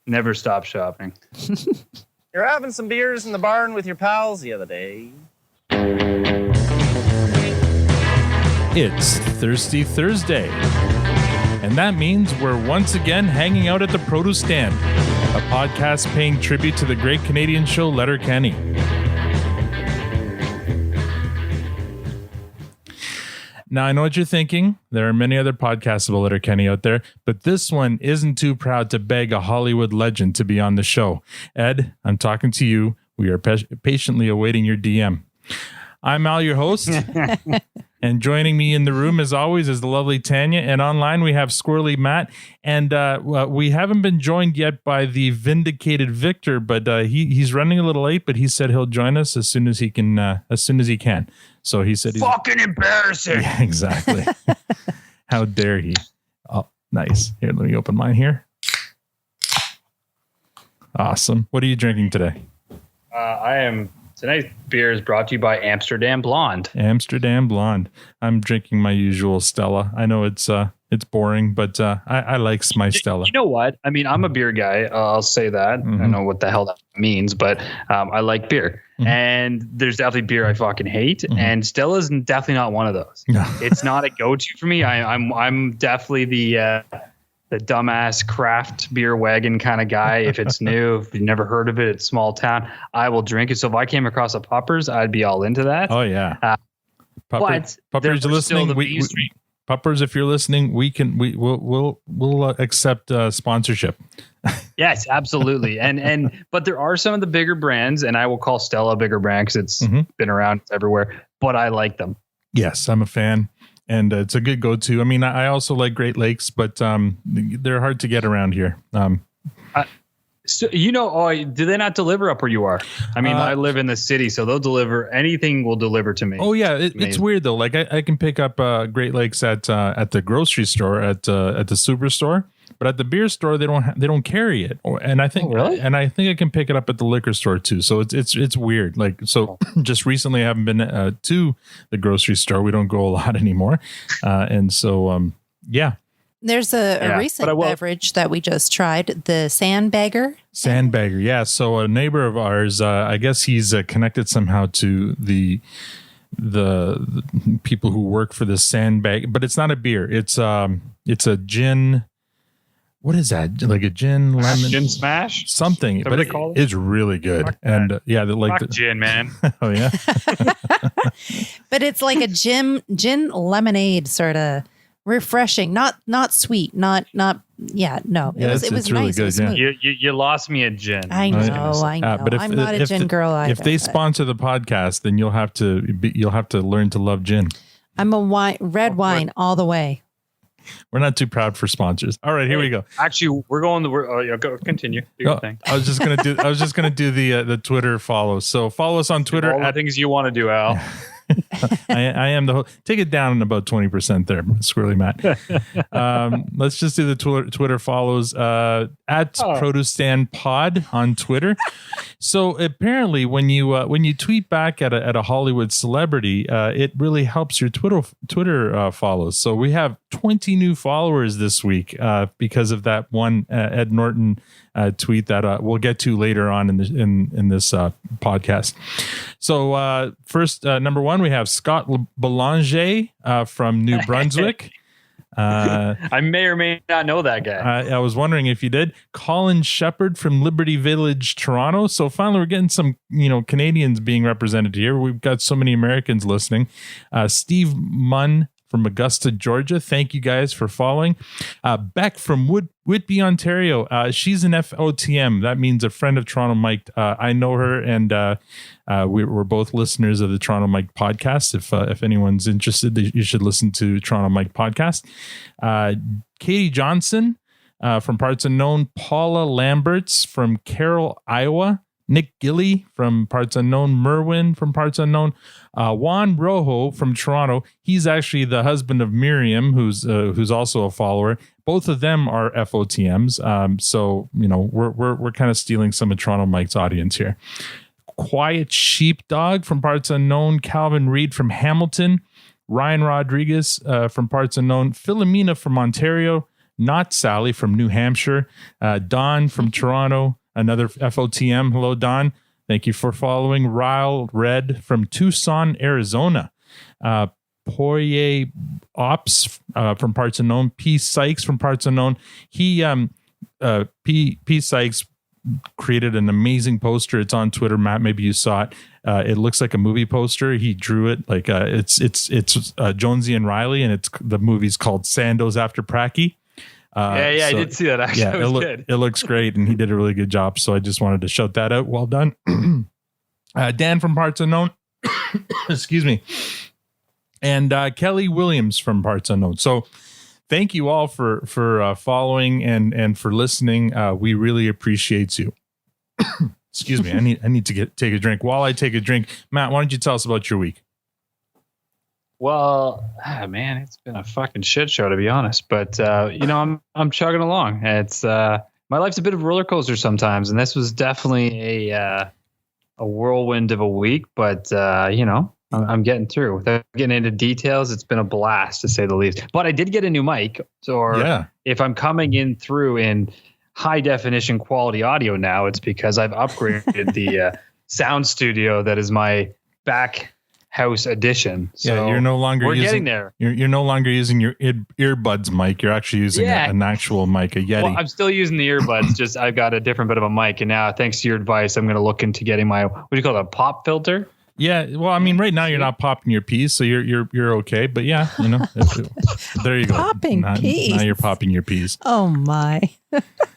Never stop shopping. You're having some beers in the barn with your pals the other day. It's Thirsty Thursday. And that means we're once again hanging out at the produce stand, a podcast paying tribute to the great Canadian show Letterkenny. Now, I know what you're thinking. There are many other podcasts about Letterkenny out there, but this one isn't too proud to beg a Hollywood legend to be on the show. Ed, I'm talking to you. We are patiently awaiting your DM. I'm Al, your host. And joining me in the room, as always, is the lovely Tanya. And online, we have Squirrely Matt. And we haven't been joined yet by the vindicated Victor, but he's running a little late. But he said he'll join us as soon as he can. So he said, "Fucking embarrassing." Yeah, exactly. How dare he? Oh, nice. Here, let me open mine here. Awesome. What are you drinking today? Tonight's beer is brought to you by Amsterdam Blonde. Amsterdam Blonde. I'm drinking my usual Stella. I know it's boring, but I like my Stella. You know what? I mean, I'm a beer guy. I'll say that. Mm-hmm. I don't know what the hell that means, but I like beer. Mm-hmm. And there's definitely beer I fucking hate. Mm-hmm. And Stella's definitely not one of those. No. It's not a go-to for me. I'm definitely the dumbass craft beer wagon kind of guy. If it's new, if you've never heard of it, it's small town, I will drink it. So if I came across a Puppers, I'd be all into that. Oh yeah. Puppers, listening. Puppers, if you're listening, we'll accept sponsorship. Yes, absolutely. But there are some of the bigger brands, and I will call Stella a bigger brand because it's been around everywhere, but I like them. Yes, I'm a fan. And it's a good go-to. I mean, I also like Great Lakes, but they're hard to get around here. So, do they not deliver up where you are? I mean, I live in the city, so they'll deliver. Anything will deliver to me. Oh yeah, it's weird though. Like I can pick up Great Lakes at the grocery store at the superstore, but at the beer store they don't carry it. And I think I think I can pick it up at the liquor store too. So it's weird. Like just recently I haven't been to the grocery store. We don't go a lot anymore, and so yeah. There's a recent beverage that we just tried, the Sandbagger. Sandbagger, yeah. So a neighbor of ours, I guess he's connected somehow to the people who work for the Sandbag, but it's not a beer. It's a gin. What is that? Like a gin lemon? Gin smash? Something. But it's really good. Fuck and the gin, man. Oh yeah. But it's like a gin lemonade sort of. Refreshing, not sweet, not yeah, no. It was really nice. Good, it was you lost me at gin. I know. But I'm not a gin girl either. If they sponsor the podcast, then you'll have to learn to love gin. I'm a red wine all the way. We're not too proud for sponsors. All right, here we go. Actually, we're going to go continue. Do your thing. I was just gonna do the Twitter follow. So follow us on Twitter. All the things you want to do, Al. I am the host. Take it down in about 20% there, Squirrely Matt. Let's just do the Twitter follows at Produce Stand Pod on Twitter. So apparently, when you tweet back at a Hollywood celebrity, it really helps your Twitter follows. So we have 20 new followers this week because of that one Ed Norton tweet that we'll get to later on in this podcast. So first, number one, we have Scott Belanger from New Brunswick. I may or may not know that guy. I was wondering if you did. Colin Shepherd from Liberty Village, Toronto. So finally, we're getting some Canadians being represented here. We've got so many Americans listening. Steve Munn from Augusta, Georgia. Thank you guys for following. Beck from Whitby, Ontario. She's an FOTM. That means a friend of Toronto Mike. I know her, and we're both listeners of the Toronto Mike podcast. If anyone's interested, you should listen to Toronto Mike podcast. Katie Johnson from Parts Unknown. Paula Lamberts from Carroll, Iowa. Nick Gilly from Parts Unknown, Merwin from Parts Unknown, Juan Rojo from Toronto. He's actually the husband of Miriam, who's also a follower. Both of them are FOTMs. So we're kind of stealing some of Toronto Mike's audience here. Quiet Sheepdog from Parts Unknown, Calvin Reed from Hamilton, Ryan Rodriguez from Parts Unknown, Philomena from Ontario, Not Sally from New Hampshire. Don from Toronto, another FOTM. Hello, Don. Thank you for following. Ryle Red from Tucson, Arizona. Poirier Ops from Parts Unknown. P. Sykes from Parts Unknown. P. Sykes created an amazing poster. It's on Twitter, Matt. Maybe you saw it. It looks like a movie poster. He drew it like it's Jonesy and Riley, and the movie's called Sandoz After Pracky. I did see that actually. Yeah, it was good. It looks great, and he did a really good job. So I just wanted to shout that out. Well done. Dan from Parts Unknown. Excuse me. And Kelly Williams from Parts Unknown. So thank you all for following and for listening. We really appreciate you. Excuse me. I need to take a drink. While I take a drink, Matt, why don't you tell us about your week? Well, man, it's been a fucking shit show, to be honest. But I'm chugging along. It's my life's a bit of a roller coaster sometimes, and this was definitely a whirlwind of a week. But I'm getting through. Without getting into details, it's been a blast, to say the least. But I did get a new mic, if I'm coming in through in high definition quality audio now, it's because I've upgraded the sound studio that is my back house edition. So you're no longer getting there. You're no longer using your earbuds mic. You're actually using an actual mic, a Yeti. Well, I'm still using the earbuds. Just I've got a different bit of a mic, and now thanks to your advice, I'm going to look into getting my what do you call it, a pop filter. Yeah, well, I mean, right now you're not popping your peas, so you're okay. But yeah, there you go. Popping peas. Now you're popping your peas. Oh my!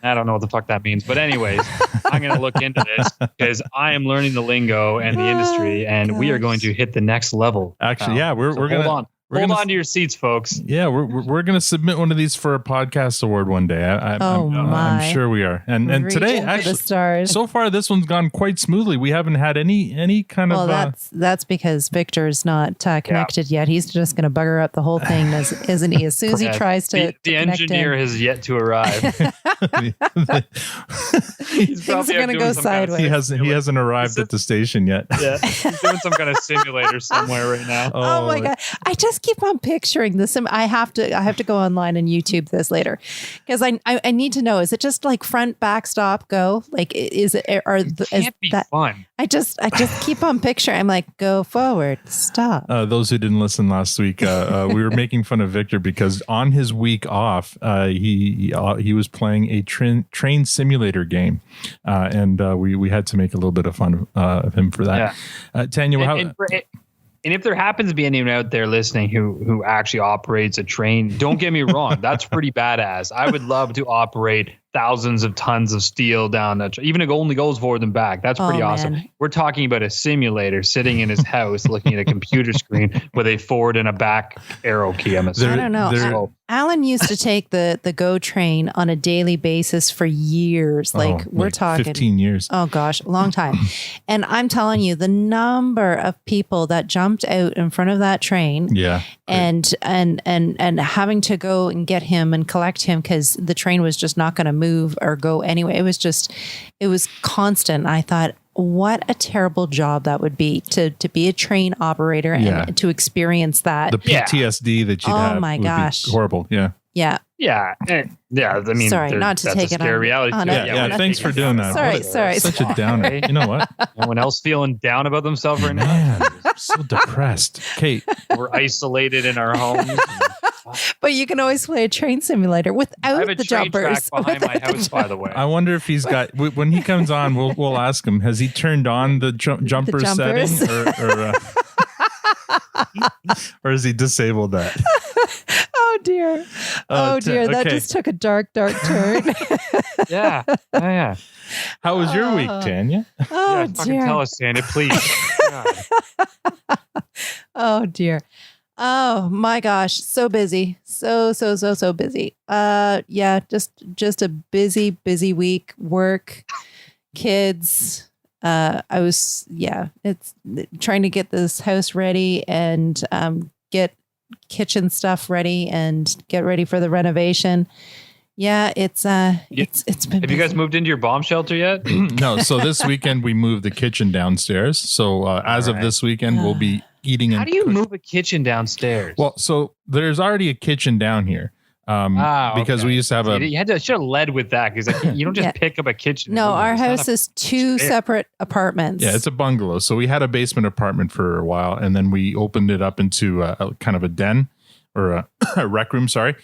I don't know what the fuck that means, but anyways, I'm going to look into this because I am learning the lingo and the industry, and we are going to hit the next level. Actually, we're going to. Hold on to your seats, folks. Yeah, we're going to submit one of these for a podcast award one day. I'm sure we are. And today, actually, the stars. So far this one's gone quite smoothly. We haven't had any kind of. Well, that's because Victor's not connected yet. He's just going to bugger up the whole thing, isn't he? As soon as he tries to, the engineer has yet to arrive. Things are going to go sideways. He hasn't arrived at the station yet. Yeah, he's doing some kind of simulator somewhere right now. Oh my god! I just keep on picturing this. I have to go online and YouTube this later because I need to know. Is it just like front, back, stop, go? Like is it? Fun. I just keep on picturing. I'm like, go forward, stop. Those who didn't listen last week, we were making fun of Victor because on his week off, he was playing a train simulator game, and we had to make a little bit of fun of him for that. Yeah. Tanya, and if there happens to be anyone out there listening who actually operates a train, don't get me wrong, that's pretty badass. I would love to operate thousands of tons of steel down that, even if it only goes forward and back. That's pretty awesome. Man. We're talking about a simulator sitting in his house looking at a computer screen with a forward and a back arrow key. I don't know. Alan used to take the GO train on a daily basis for years. We're talking 15 years. Oh gosh, a long time. And I'm telling you, the number of people that jumped out in front of that train, and having to go and get him and collect him because the train was just not going to move or go anyway. It was constant. I thought, what a terrible job that would be to be a train operator and to experience that. The PTSD that you'd have. Oh my gosh. Horrible. Yeah. Yeah. Yeah. Yeah. I mean, sorry, not to take it on reality. Yeah. Thanks for doing that. Sorry. Such a downer. You know what? Anyone else feeling down about themselves right now? Man, so depressed. Kate. We're isolated in our homes. But you can always play a train simulator without the jumpers. Track behind my house, by the way. I wonder if he's got. When he comes on, we'll ask him. Has he turned on the jumper setting, or has he disabled that? Oh dear! That just took a dark turn. Yeah. How was your week, Tanya? Oh dear! Fucking tell us, Tanya, please. Oh dear. Oh my gosh, so busy. So busy. Just a busy week. Work, kids. It's trying to get this house ready and get kitchen stuff ready and get ready for the renovation. Yeah, it's been Have busy. you guys moved into your bomb shelter yet? No, so this weekend we moved the kitchen downstairs. So as of this weekend, we'll be eating. How do you move a kitchen downstairs? Well, so there's already a kitchen down here. Because we used to have you should have led with that, because like, you don't just pick up a kitchen. No, our house is 2 separate apartments. Yeah, it's a bungalow. So we had a basement apartment for a while, and then we opened it up into a kind of a den or a rec room. Sorry.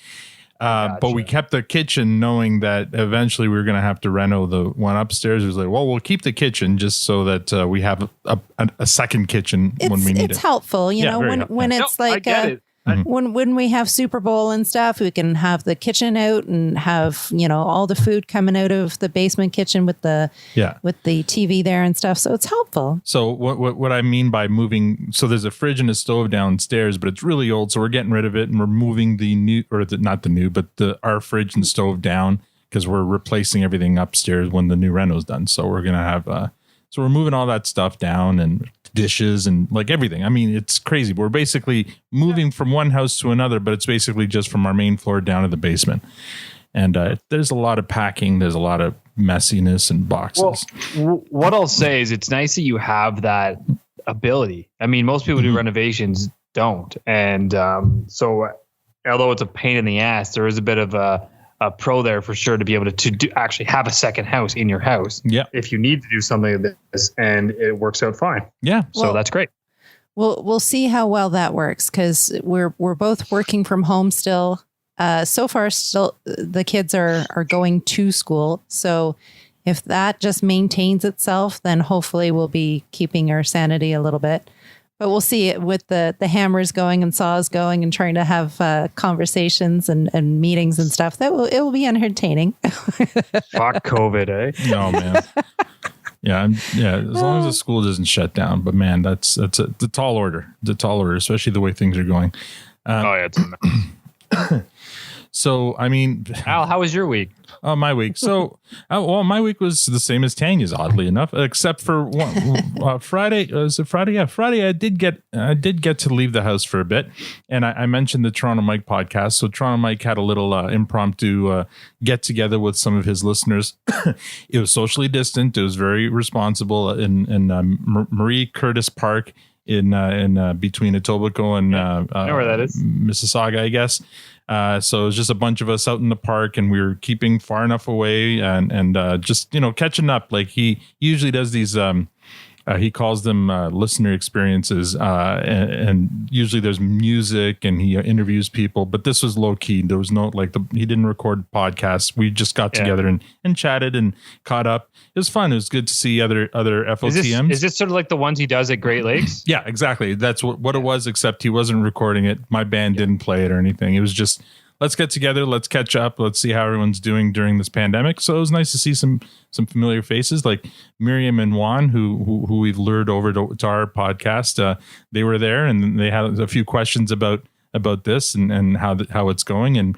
Gotcha. But we kept the kitchen, knowing that eventually we were going to have to reno the one upstairs. It was like, well, we'll keep the kitchen just so that we have a second kitchen when we need it. It's helpful, you know, when it's like. I get it. When we have Super Bowl and stuff, we can have the kitchen out and have, you know, all the food coming out of the basement kitchen with the TV there and stuff. So it's helpful. So what I mean by moving, so there's a fridge and a stove downstairs, but it's really old. So we're getting rid of it, and we're moving our fridge and stove down, because we're replacing everything upstairs when the new reno's done. So we're going to have, so we're moving all that stuff down, and dishes and like everything. I mean, it's crazy. We're basically moving from one house to another, but it's basically just from our main floor down to the basement. And there's a lot of packing. There's a lot of messiness and boxes. Well, what I'll say is it's nice that you have that ability. I mean, most people do renovations don't. And so although it's a pain in the ass, there is a bit of a pro there for sure to be able to actually have a second house in your house. Yeah. If you need to do something like this, and it works out fine. Yeah. So that's great. We'll see how well that works, because we're both working from home still. So far, still the kids are going to school. So if that just maintains itself, then hopefully we'll be keeping our sanity a little bit. But we'll see it with the hammers going and saws going and trying to have conversations and meetings and stuff. It will be entertaining. Fuck COVID, eh? No, man. Yeah. As long as the school doesn't shut down. But man, that's a tall order. It's a tall order, especially the way things are going. So, I mean, Al, how was your week? Oh, my week. So, my week was the same as Tanya's, oddly enough, except for Friday. Was it Friday? Yeah, Friday. I did get to leave the house for a bit, and I mentioned the Toronto Mike podcast. So, Toronto Mike had a little impromptu get together with some of his listeners. It was socially distant. It was very responsible in Marie Curtis Park in between Etobicoke and I know where that is. Mississauga, I guess. So it was just a bunch of us out in the park, and we were keeping far enough away and just, you know, catching up. Like he usually does these, he calls them listener experiences, and usually there's music and he interviews people, but this was low key. There was no, he didn't record podcasts. We just got together and chatted and caught up. It was fun. It was good to see other FOTMs. Is this sort of like the ones he does at Great Lakes? Yeah, exactly. That's what it was, except he wasn't recording it. My band didn't play it or anything. It was just, let's get together, let's catch up, let's see how everyone's doing during this pandemic. So it was nice to see some familiar faces like Miriam and Juan, who we've lured over to our podcast. They were there, and they had a few questions about this and how it's going. And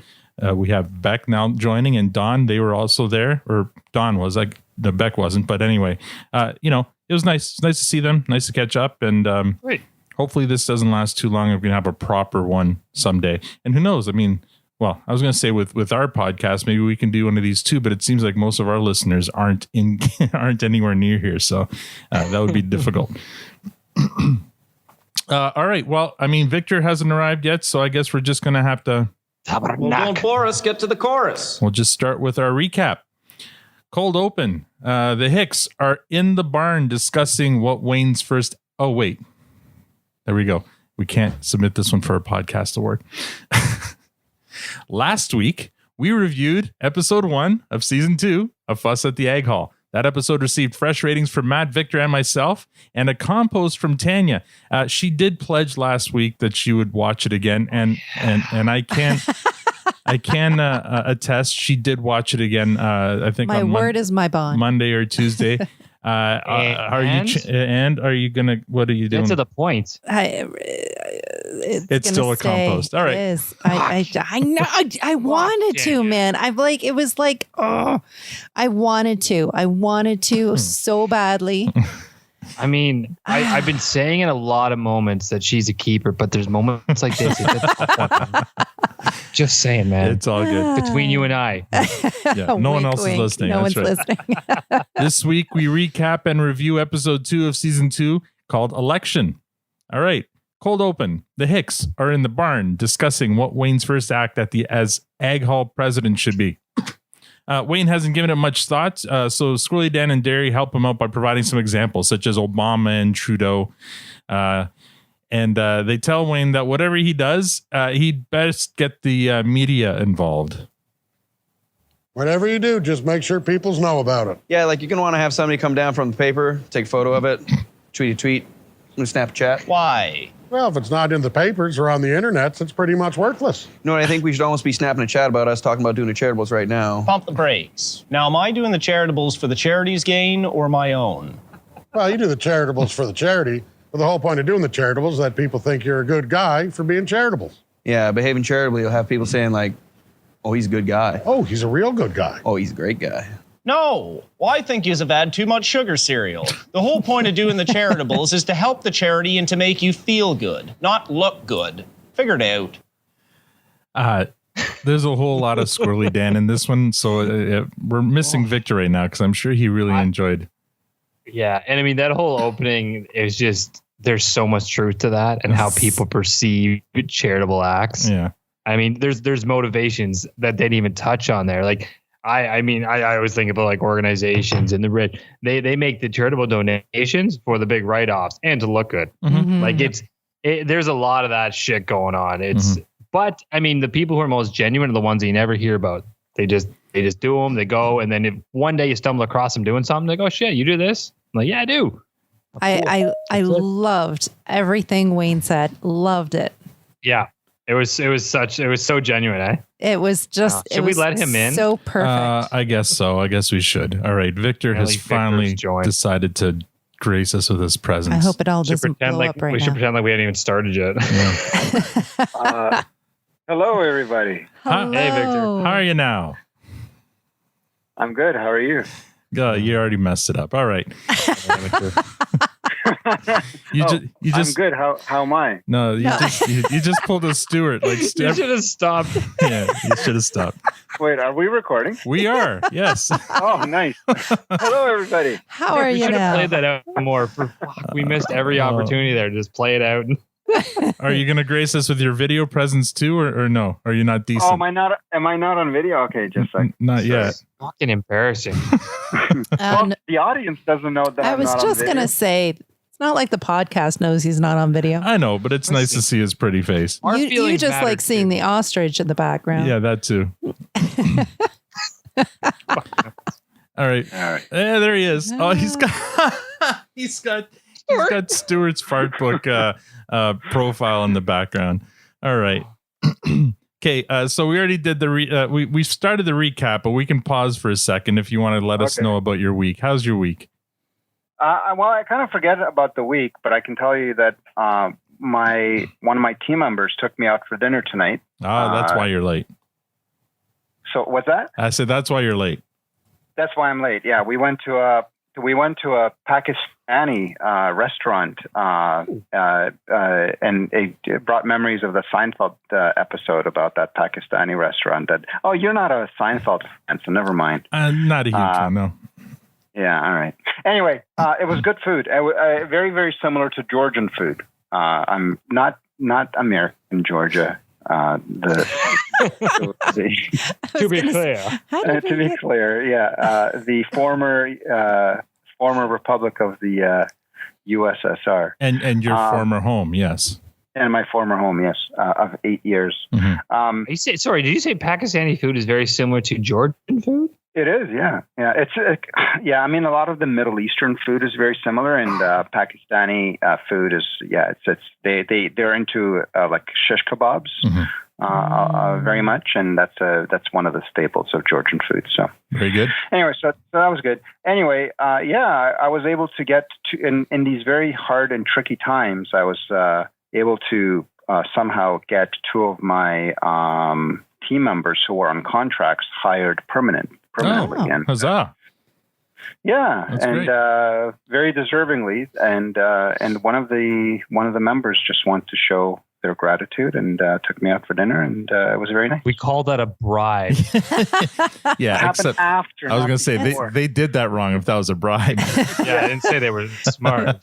we have Beck now joining, and Don. They were also there, or Don was, like, the Beck wasn't, but anyway, you know, it was nice. It's nice to see them, nice to catch up, and great. Hopefully this doesn't last too long. We're gonna have a proper one someday, and who knows? I mean, well, I was going to say with our podcast, maybe we can do one of these too, but it seems like most of our listeners aren't anywhere near here. So that would be difficult. All right. Well, I mean, Victor hasn't arrived yet, so I guess we're just going to have to. Well, don't bore us. Get to the chorus. We'll just start with our recap. Cold open. The Hicks are in the barn discussing what Wayne's first. Oh, wait. There we go. We can't submit this one for a podcast award. Last week, we reviewed episode 1 of season 2 of Fuss at the Egg Hall. That episode received fresh ratings from Matt, Victor, and myself, and a compost from Tanya. She did pledge last week that she would watch it again, and I can attest she did watch it again. I think my word is my bond. Monday or Tuesday. Are you gonna? What are you doing? Get to the point. It's still a compost. All right. It is. I know. I wanted to, man. I'm like, it was like, oh, I wanted to so badly. I mean, I've been saying in a lot of moments that she's a keeper, but there's moments like this. It's a tough one. Just saying, man. It's all good. Between you and I. Yeah, no one else is listening. No one's listening. This week, we recap and review episode 2 of season 2 called Election. All right. Cold open. The Hicks are in the barn discussing what Wayne's first act as Ag Hall president should be. Wayne hasn't given it much thought, so Squirrely Dan and Derry help him out by providing some examples, such as Obama and Trudeau. And they tell Wayne that whatever he does, he'd best get the media involved. Whatever you do, just make sure people know about it. Yeah, like you're going to want to have somebody come down from the paper, take a photo of it, tweet a tweet, Snapchat. Why? Well, if it's not in the papers or on the internet, it's pretty much worthless. You know what? I think we should almost be snapping a chat about us talking about doing the charitables right now. Pump the brakes. Now, am I doing the charitables for the charity's gain or my own? Well, you do the charitables for the charity, but the whole point of doing the charitables is that people think you're a good guy for being charitables. Yeah, behaving charitably, you'll have people saying like, oh, he's a good guy. Oh, he's a real good guy. Oh, he's a great guy. No. Well, I think you've had too much sugar cereal. The whole point of doing the charitables is to help the charity and to make you feel good, not look good. Figure it out. There's a whole lot of Squirrely Dan in this one, so we're missing Victor right now because I'm sure he really enjoyed. Yeah, and I mean that whole opening is just there's so much truth to that and how people perceive charitable acts. Yeah, I mean there's motivations that they didn't even touch on there. Like I mean I always think about like organizations and the rich. They make the charitable donations for the big write-offs and to look good. Mm-hmm. Like there's a lot of that shit going on. But I mean the people who are most genuine are the ones that you never hear about. They just do them. They go, and then if one day you stumble across them doing something, they go, "Shit, you do this?" I'm like, "Yeah, I do." I loved everything Wayne said. Loved it. Yeah, it was so genuine, eh? It was just. Should we let him in? So perfect. I guess so. I guess we should. All right, Victor has finally decided to grace us with his presence. I hope it all doesn't blow up right now. We should pretend like we hadn't even started yet. Yeah. Hello, everybody. Hello. Hey, Victor. How are you now? I'm good. How are you? You already messed it up. All right. I'm good. How am I? No, you just pulled a Stewart. Like You should have stopped. Yeah, you should have stopped. Wait, are we recording? We are. Yes. Oh, nice. Hello, everybody. How are we you should now? have played that out more. We missed every opportunity there. Just play it out. Are you going to grace us with your video presence too, or no? Are you not decent? Oh, am I not on video? Okay, just like not yet. It's fucking embarrassing. Well, the audience doesn't know that. I was just going to say, it's not like the podcast knows he's not on video. I know, but it's nice to see his pretty face. You just like seeing the ostrich in the background. Yeah, that too. All right. Yeah, there he is. Oh, he's got Stewart's fart book profile in the background. All right. Okay, so we already did we started the recap, but we can pause for a second if you want to let us know about your week. How's your week? Well, I kind of forget about the week, but I can tell you that one of my team members took me out for dinner tonight. That's why you're late. So what's that? I said that's why you're late. That's why I'm late. Yeah, we went to a Pakistani restaurant, and it brought memories of the Seinfeld episode about that Pakistani restaurant. You're not a Seinfeld fan, so never mind. Not a huge fan, no. Yeah, all right. Anyway, it was good food. Very, very similar to Georgian food. I'm not American Georgia. To be clear, the former republic of the USSR, and your former home, yes, and my former home, yes, of 8 years. Mm-hmm. Did you say Pakistani food is very similar to Georgian food? It is, yeah. I mean, a lot of the Middle Eastern food is very similar, and Pakistani food is, they're into like shish kebabs. Mm-hmm. Very much, and that's one of the staples of Georgian food. So very good. Anyway, so that was good. Anyway, I was able to get to in these very hard and tricky times. I was able to somehow get two of my team members who were on contracts hired permanently again. Huzzah! Yeah, that's and very deservingly, and one of the members just wanted to show their gratitude and took me out for dinner, and it was very nice. We call that a bribe. Yeah, except after. I was going to say they did that wrong if that was a bribe. Yeah, I didn't say they were smart.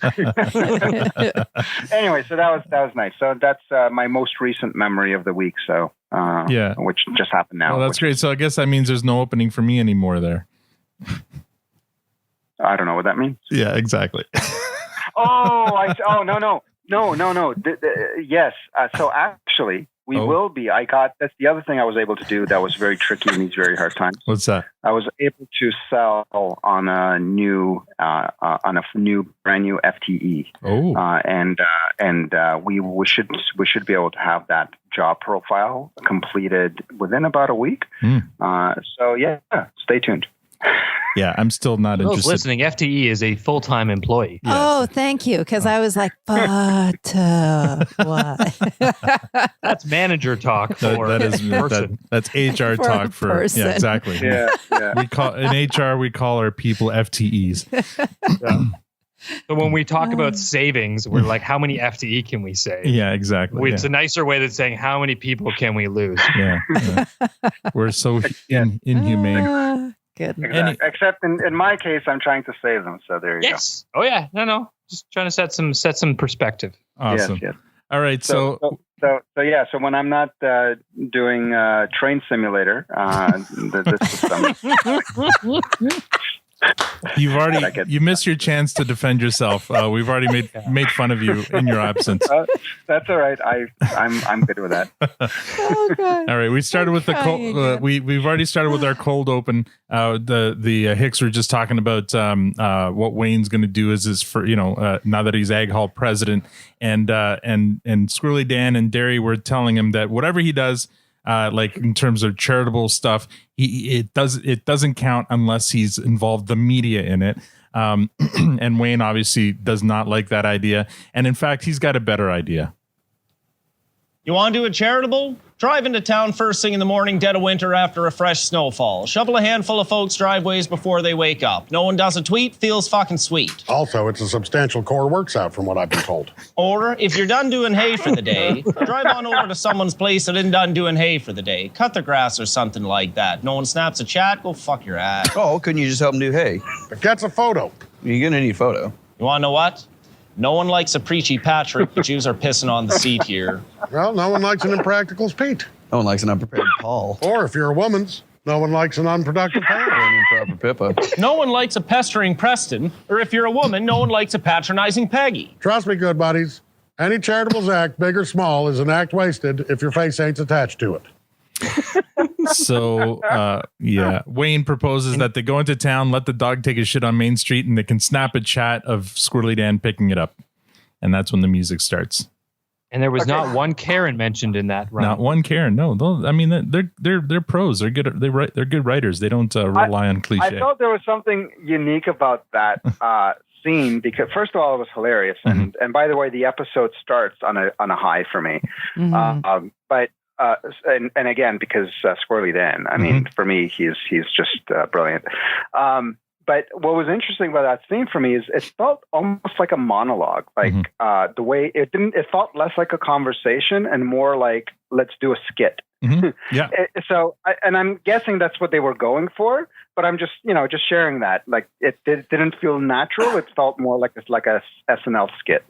Anyway, so that was nice. So that's my most recent memory of the week. So which just happened now. Well, that's great. So I guess that means there's no opening for me anymore there. I don't know what that means. Yeah, exactly. No. Yes. So actually, we will be. That's the other thing I was able to do that was very tricky in these very hard times. What's that? I was able to sell on a new brand new FTE. Oh. And we should be able to have that job profile completed within about a week. So yeah, stay tuned. Yeah, I'm still not For those interested. listening, FTE is a full-time employee. Yes. Oh, thank you. Because I was like, but what? That's manager talk for That's HR For talk a for person. yeah, exactly. Yeah. We call in HR we call our people FTEs. So when we talk about savings, we're like, how many FTE can we save? Yeah, exactly. It's a nicer way than saying how many people can we lose. Yeah. We're so inhumane. Good. Exactly. Except in my case, I'm trying to save them. So there you Yes. Oh yeah. No. Just trying to set some perspective. Awesome. Yes. All right. So when I'm not doing Train Simulator, this system. you missed your chance to defend yourself. We've already made fun of you in your absence. That's all right. I'm good with that. Oh, God. All right, we started with the cold. We've already started with our cold open. The Hicks were just talking about what Wayne's going to do is for now that he's Ag Hall president, and Squirrely Dan and Derry were telling him that whatever he does, like in terms of charitable stuff, it doesn't count unless he's involved the media in it. And Wayne obviously does not like that idea, and in fact, he's got a better idea. You want to do a charitable? Drive into town first thing in the morning, dead of winter after a fresh snowfall. Shovel a handful of folks' driveways before they wake up. No one does a tweet, feels fucking sweet. Also, it's a substantial core works out from what I've been told. Or, if you're done doing hay for the day, drive on over to someone's place that isn't done doing hay for the day. Cut their grass or something like that. No one snaps a chat, go fuck your ass. Oh, couldn't you just help them do hay? It gets a photo. You're going to need a photo. You want to know what? No one likes a preachy Patrick, but Jews are pissing on the seat here. Well, no one likes an impractical Pete. No one likes an unprepared Paul. Or if you're a woman's, no one likes an unproductive Pam. Or an improper Pippa. No one likes a pestering Preston, or if you're a woman, no one likes a patronizing Peggy. Trust me, good buddies. Any charitable act, big or small, is an act wasted if your face ain't attached to it. So, Wayne proposes that they go into town, let the dog take a shit on Main Street, and they can snap a chat of Squirrely Dan picking it up. And that's when the music starts. And there was not one Karen mentioned in that round. Not one Karen. No, I mean they're pros. They're good. They're good writers. They don't rely on cliche. I felt there was something unique about that scene because first of all, it was hilarious, and by the way, the episode starts on a high for me. But again, because Squirrely Dan, I mean, for me, he's just brilliant. But what was interesting about that scene for me is it felt almost like a monologue, like the way it felt less like a conversation and more like, let's do a skit. Yeah. So, I'm guessing that's what they were going for, but I'm just sharing that. Like it didn't feel natural. It felt more like a SNL skit.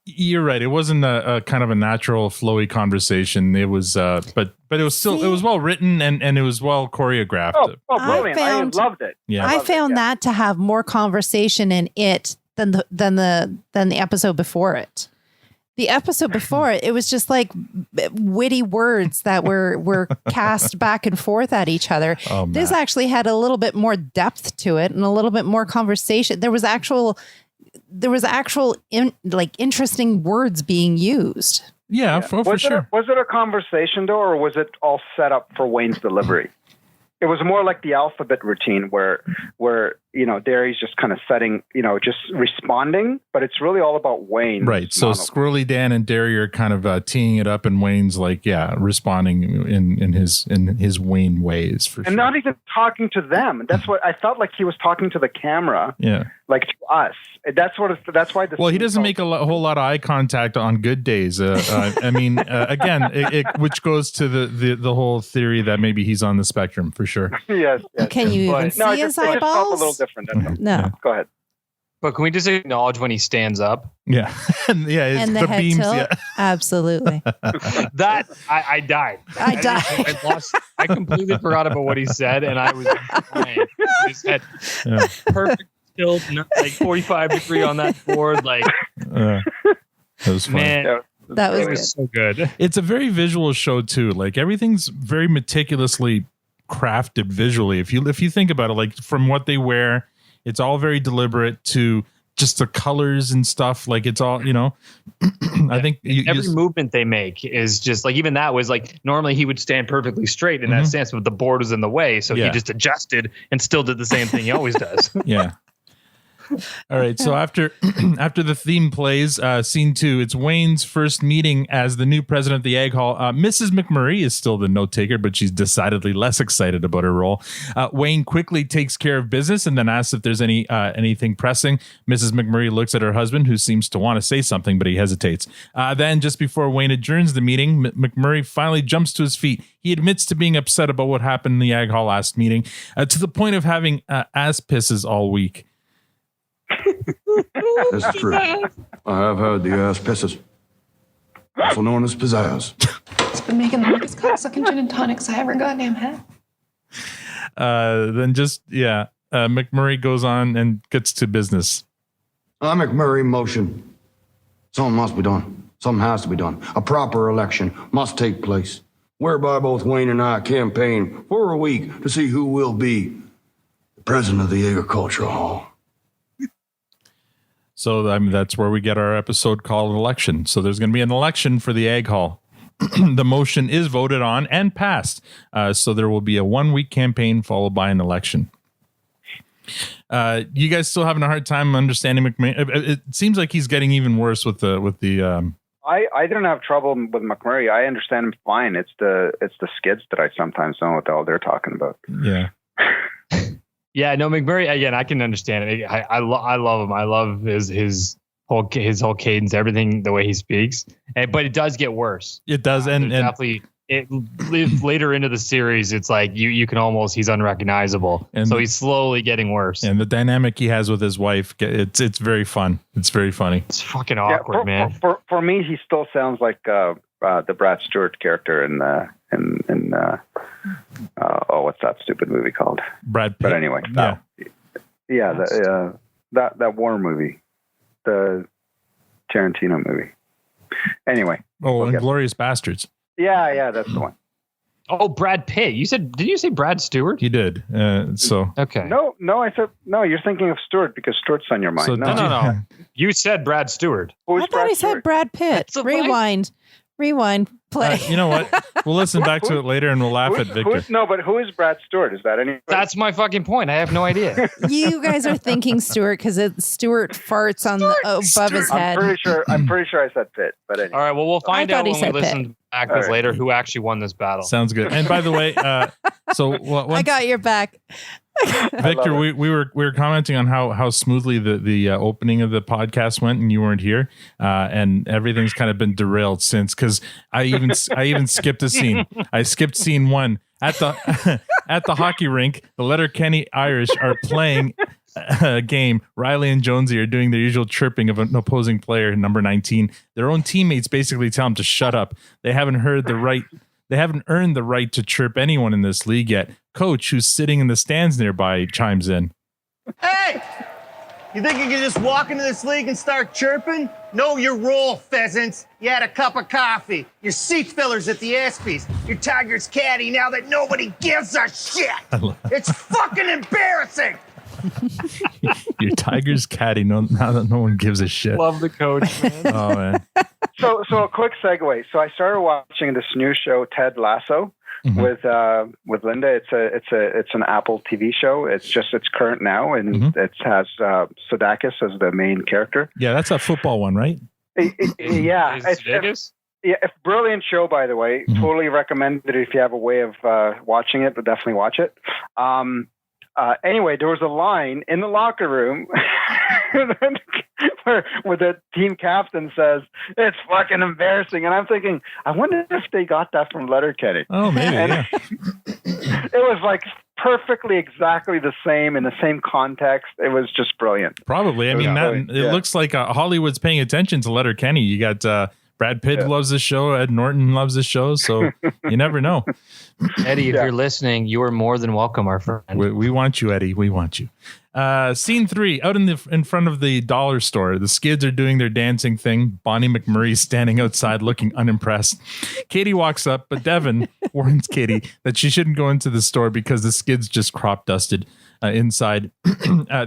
You're right. It wasn't a kind of a natural, flowy conversation. It was, but it was still, it was well written and it was well choreographed. Oh, brilliant! I loved it. Yeah, I found that to have more conversation in it than the episode before it. The episode before it, it was just like witty words that were cast back and forth at each other. Oh, this actually had a little bit more depth to it and a little bit more conversation. There was interesting words being used. Yeah, for sure. Was it a conversation though, or was it all set up for Wayne's delivery? It was more like the alphabet routine where there he's just kind of setting, just responding, but it's really all about Wayne. Right. So Squirrely Dan and Derry are kind of teeing it up, and Wayne's like, responding in his Wayne ways for sure. And not even talking to them. That's what I felt like he was talking to the camera. Yeah. Like to us. That's why. Well, he doesn't make a whole lot of eye contact on good days. Again, which goes to the whole theory that maybe he's on the spectrum for sure. Yes. Can you even see his eyeballs? It just felt a little different. No. Go ahead. But can we just acknowledge when he stands up? Yeah. It's and the head beams. tilt? Yeah. Absolutely. That I died. I completely forgot about what he said, and I was playing. He said, perfect tilt, like 45 degree on that board. Like, that was fun. Man, that was so good. It's a very visual show too. Like everything's very meticulously crafted visually. If you think about it, like from what they wear, it's all very deliberate to just the colors and stuff. Like it's all, I think every movement they make is just like, even that was like, normally he would stand perfectly straight in that stance, but the board was in the way. So he just adjusted and still did the same thing he always does. Yeah. All right. So after the theme plays, scene 2, it's Wayne's first meeting as the new president of the Ag Hall. Mrs. McMurray is still the note taker, but she's decidedly less excited about her role. Wayne quickly takes care of business and then asks if there's anything pressing. Mrs. McMurray looks at her husband, who seems to want to say something, but he hesitates. Then just before Wayne adjourns the meeting, McMurray finally jumps to his feet. He admits to being upset about what happened in the Ag Hall last meeting, to the point of having ass pisses all week. That's true. I have had the ass pisses, also known as pizzazz. It's been making the biggest cocksucking gin and tonics I ever goddamn had. Then McMurray goes on and gets to business. McMurray motion. Something must be done. Something has to be done. A proper election must take place, whereby both Wayne and I campaign for a week to see who will be the president of the Agricultural Hall. So that's where we get our episode called Election. So there's going to be an election for the Ag Hall. The motion is voted on and passed. So there will be a 1-week campaign followed by an election. You guys still having a hard time understanding McMurray? It seems like he's getting even worse with the. I didn't have trouble with McMurray. I understand him fine. It's the Skids that I sometimes don't know what the hell they're talking about. Yeah. Yeah, no, McMurray, again, I can understand it. I love him. I love his whole cadence, everything, the way he speaks. But it does get worse. It does. And definitely later into the series, it's like you can almost, he's unrecognizable. And so he's slowly getting worse. And the dynamic he has with his wife, it's very fun. It's very funny. It's fucking awkward, man. For me, he still sounds like the Brad Stewart character in what's that stupid movie called? Brad Pitt. But anyway, that war movie, the Tarantino movie. Anyway. Inglourious Bastards. Yeah, that's the one. Oh, Brad Pitt. Did you say Brad Stewart? You did. Okay. No, I said no. You're thinking of Stewart because Stewart's on your mind. So no. You said Brad Stewart. I thought I said Brad Pitt. Rewind. Play. You know what? We'll listen back to it later and we'll laugh at Victor. But who is Brad Stewart? Is that anybody? That's my fucking point. I have no idea. You guys are thinking Stewart because Stewart farts above his head. I'm pretty sure I said Pitt. But anyway. All right. Well, we'll find out when we listen back later who actually won this battle. Sounds good. And by the way, I got your back. Victor, we were commenting on how smoothly the opening of the podcast went, and you weren't here, and everything's kind of been derailed since. Because I even skipped a scene. I skipped scene 1 at the hockey rink. The Letterkenny Irish are playing a game. Riley and Jonesy are doing their usual chirping of an opposing player, number 19. Their own teammates basically tell them to shut up. They haven't earned the right to chirp anyone in this league yet. Coach, who's sitting in the stands nearby, chimes in. Hey! You think you can just walk into this league and start chirping? Know your role, pheasants. You had a cup of coffee. Your seat fillers at the ESPYs. Your Tiger's caddy now that nobody gives a shit. It's fucking embarrassing. Your Tiger's caddy, now that no one gives a shit. Love the coach, man. Oh, man. So a quick segue. So I started watching this new show, Ted Lasso. with Linda. It's an Apple TV show. It's current now, and it has Sudeikis as the main character. Yeah, that's a football one, right? Yeah, it's Vegas. Yeah, brilliant show, by the way. Totally recommend it if you have a way of watching it, but definitely watch it. Anyway, there was a line in the locker room where the team captain says, "It's fucking embarrassing." And I'm thinking, I wonder if they got that from Letterkenny. Oh, maybe, yeah. It was like perfectly exactly the same in the same context. It was just brilliant. Probably. I mean, it looks like Hollywood's paying attention to Letterkenny. You got Brad Pitt loves this show. Ed Norton loves this show. So you never know. Eddie, if you're listening, you are more than welcome, our friend. We want you, Eddie. We want you. Scene 3, out in front of the dollar store. The Skids are doing their dancing thing. Bonnie McMurray is standing outside looking unimpressed. Katie walks up, but Devin warns Katie that she shouldn't go into the store because the Skids just crop dusted inside.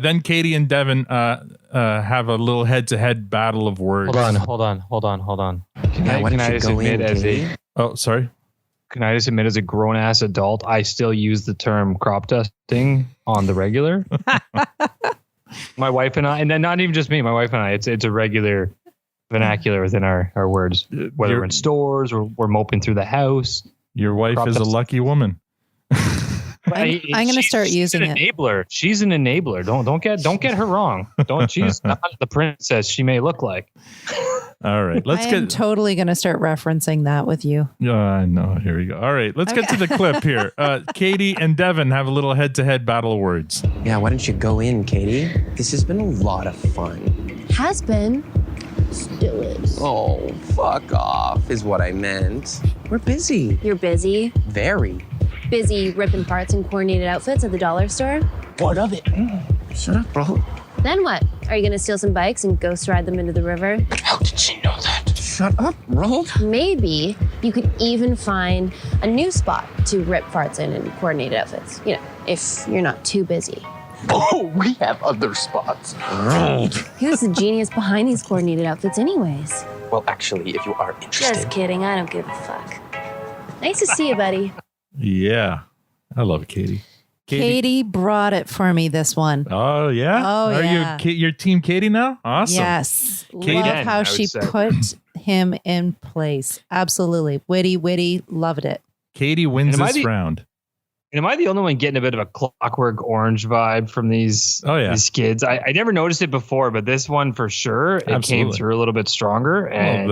Then Katie and Devin have a little head-to-head battle of words. Hold on. Can I just admit as a... Oh, sorry. Can I just admit as a grown-ass adult, I still use the term crop dusting on the regular? My wife and I, and then not even just me, my wife and I, it's a regular vernacular within our words, whether we're in stores or we're moping through the house. Your wife is a lucky woman. I'm going to start using it. Enabler. She's an enabler. Don't get her wrong. She's not the princess she may look like. All right, I'm totally going to start referencing that with you. I know. Here we go. All right, let's get to the clip here. Katie and Devin have a little head-to-head battle of words. Yeah, why don't you go in, Katie? This has been a lot of fun. Has been. Still is. Oh, fuck off is what I meant. We're busy. You're busy? Very. Busy ripping farts in coordinated outfits at the dollar store? What of it? Shut up, bro. Then what? Are you going to steal some bikes and ghost ride them into the river? How did she know that? Shut up, bro. Maybe you could even find a new spot to rip farts in coordinated outfits. You know, if you're not too busy. Oh, we have other spots. Who's the genius behind these coordinated outfits anyways? Well, actually, if you are interested. Just kidding. I don't give a fuck. Nice to see you, buddy. Yeah. I love Katie. Katie brought it for me, this one. Oh, yeah? Oh, yeah. Are you your team Katie now? Awesome. Yes. Katie, love how she put him in place. Absolutely. Witty. Loved it. Katie wins this round. And am I the only one getting a bit of a Clockwork Orange vibe from these Skids? I never noticed it before, but this one for sure, it came through a little bit stronger. And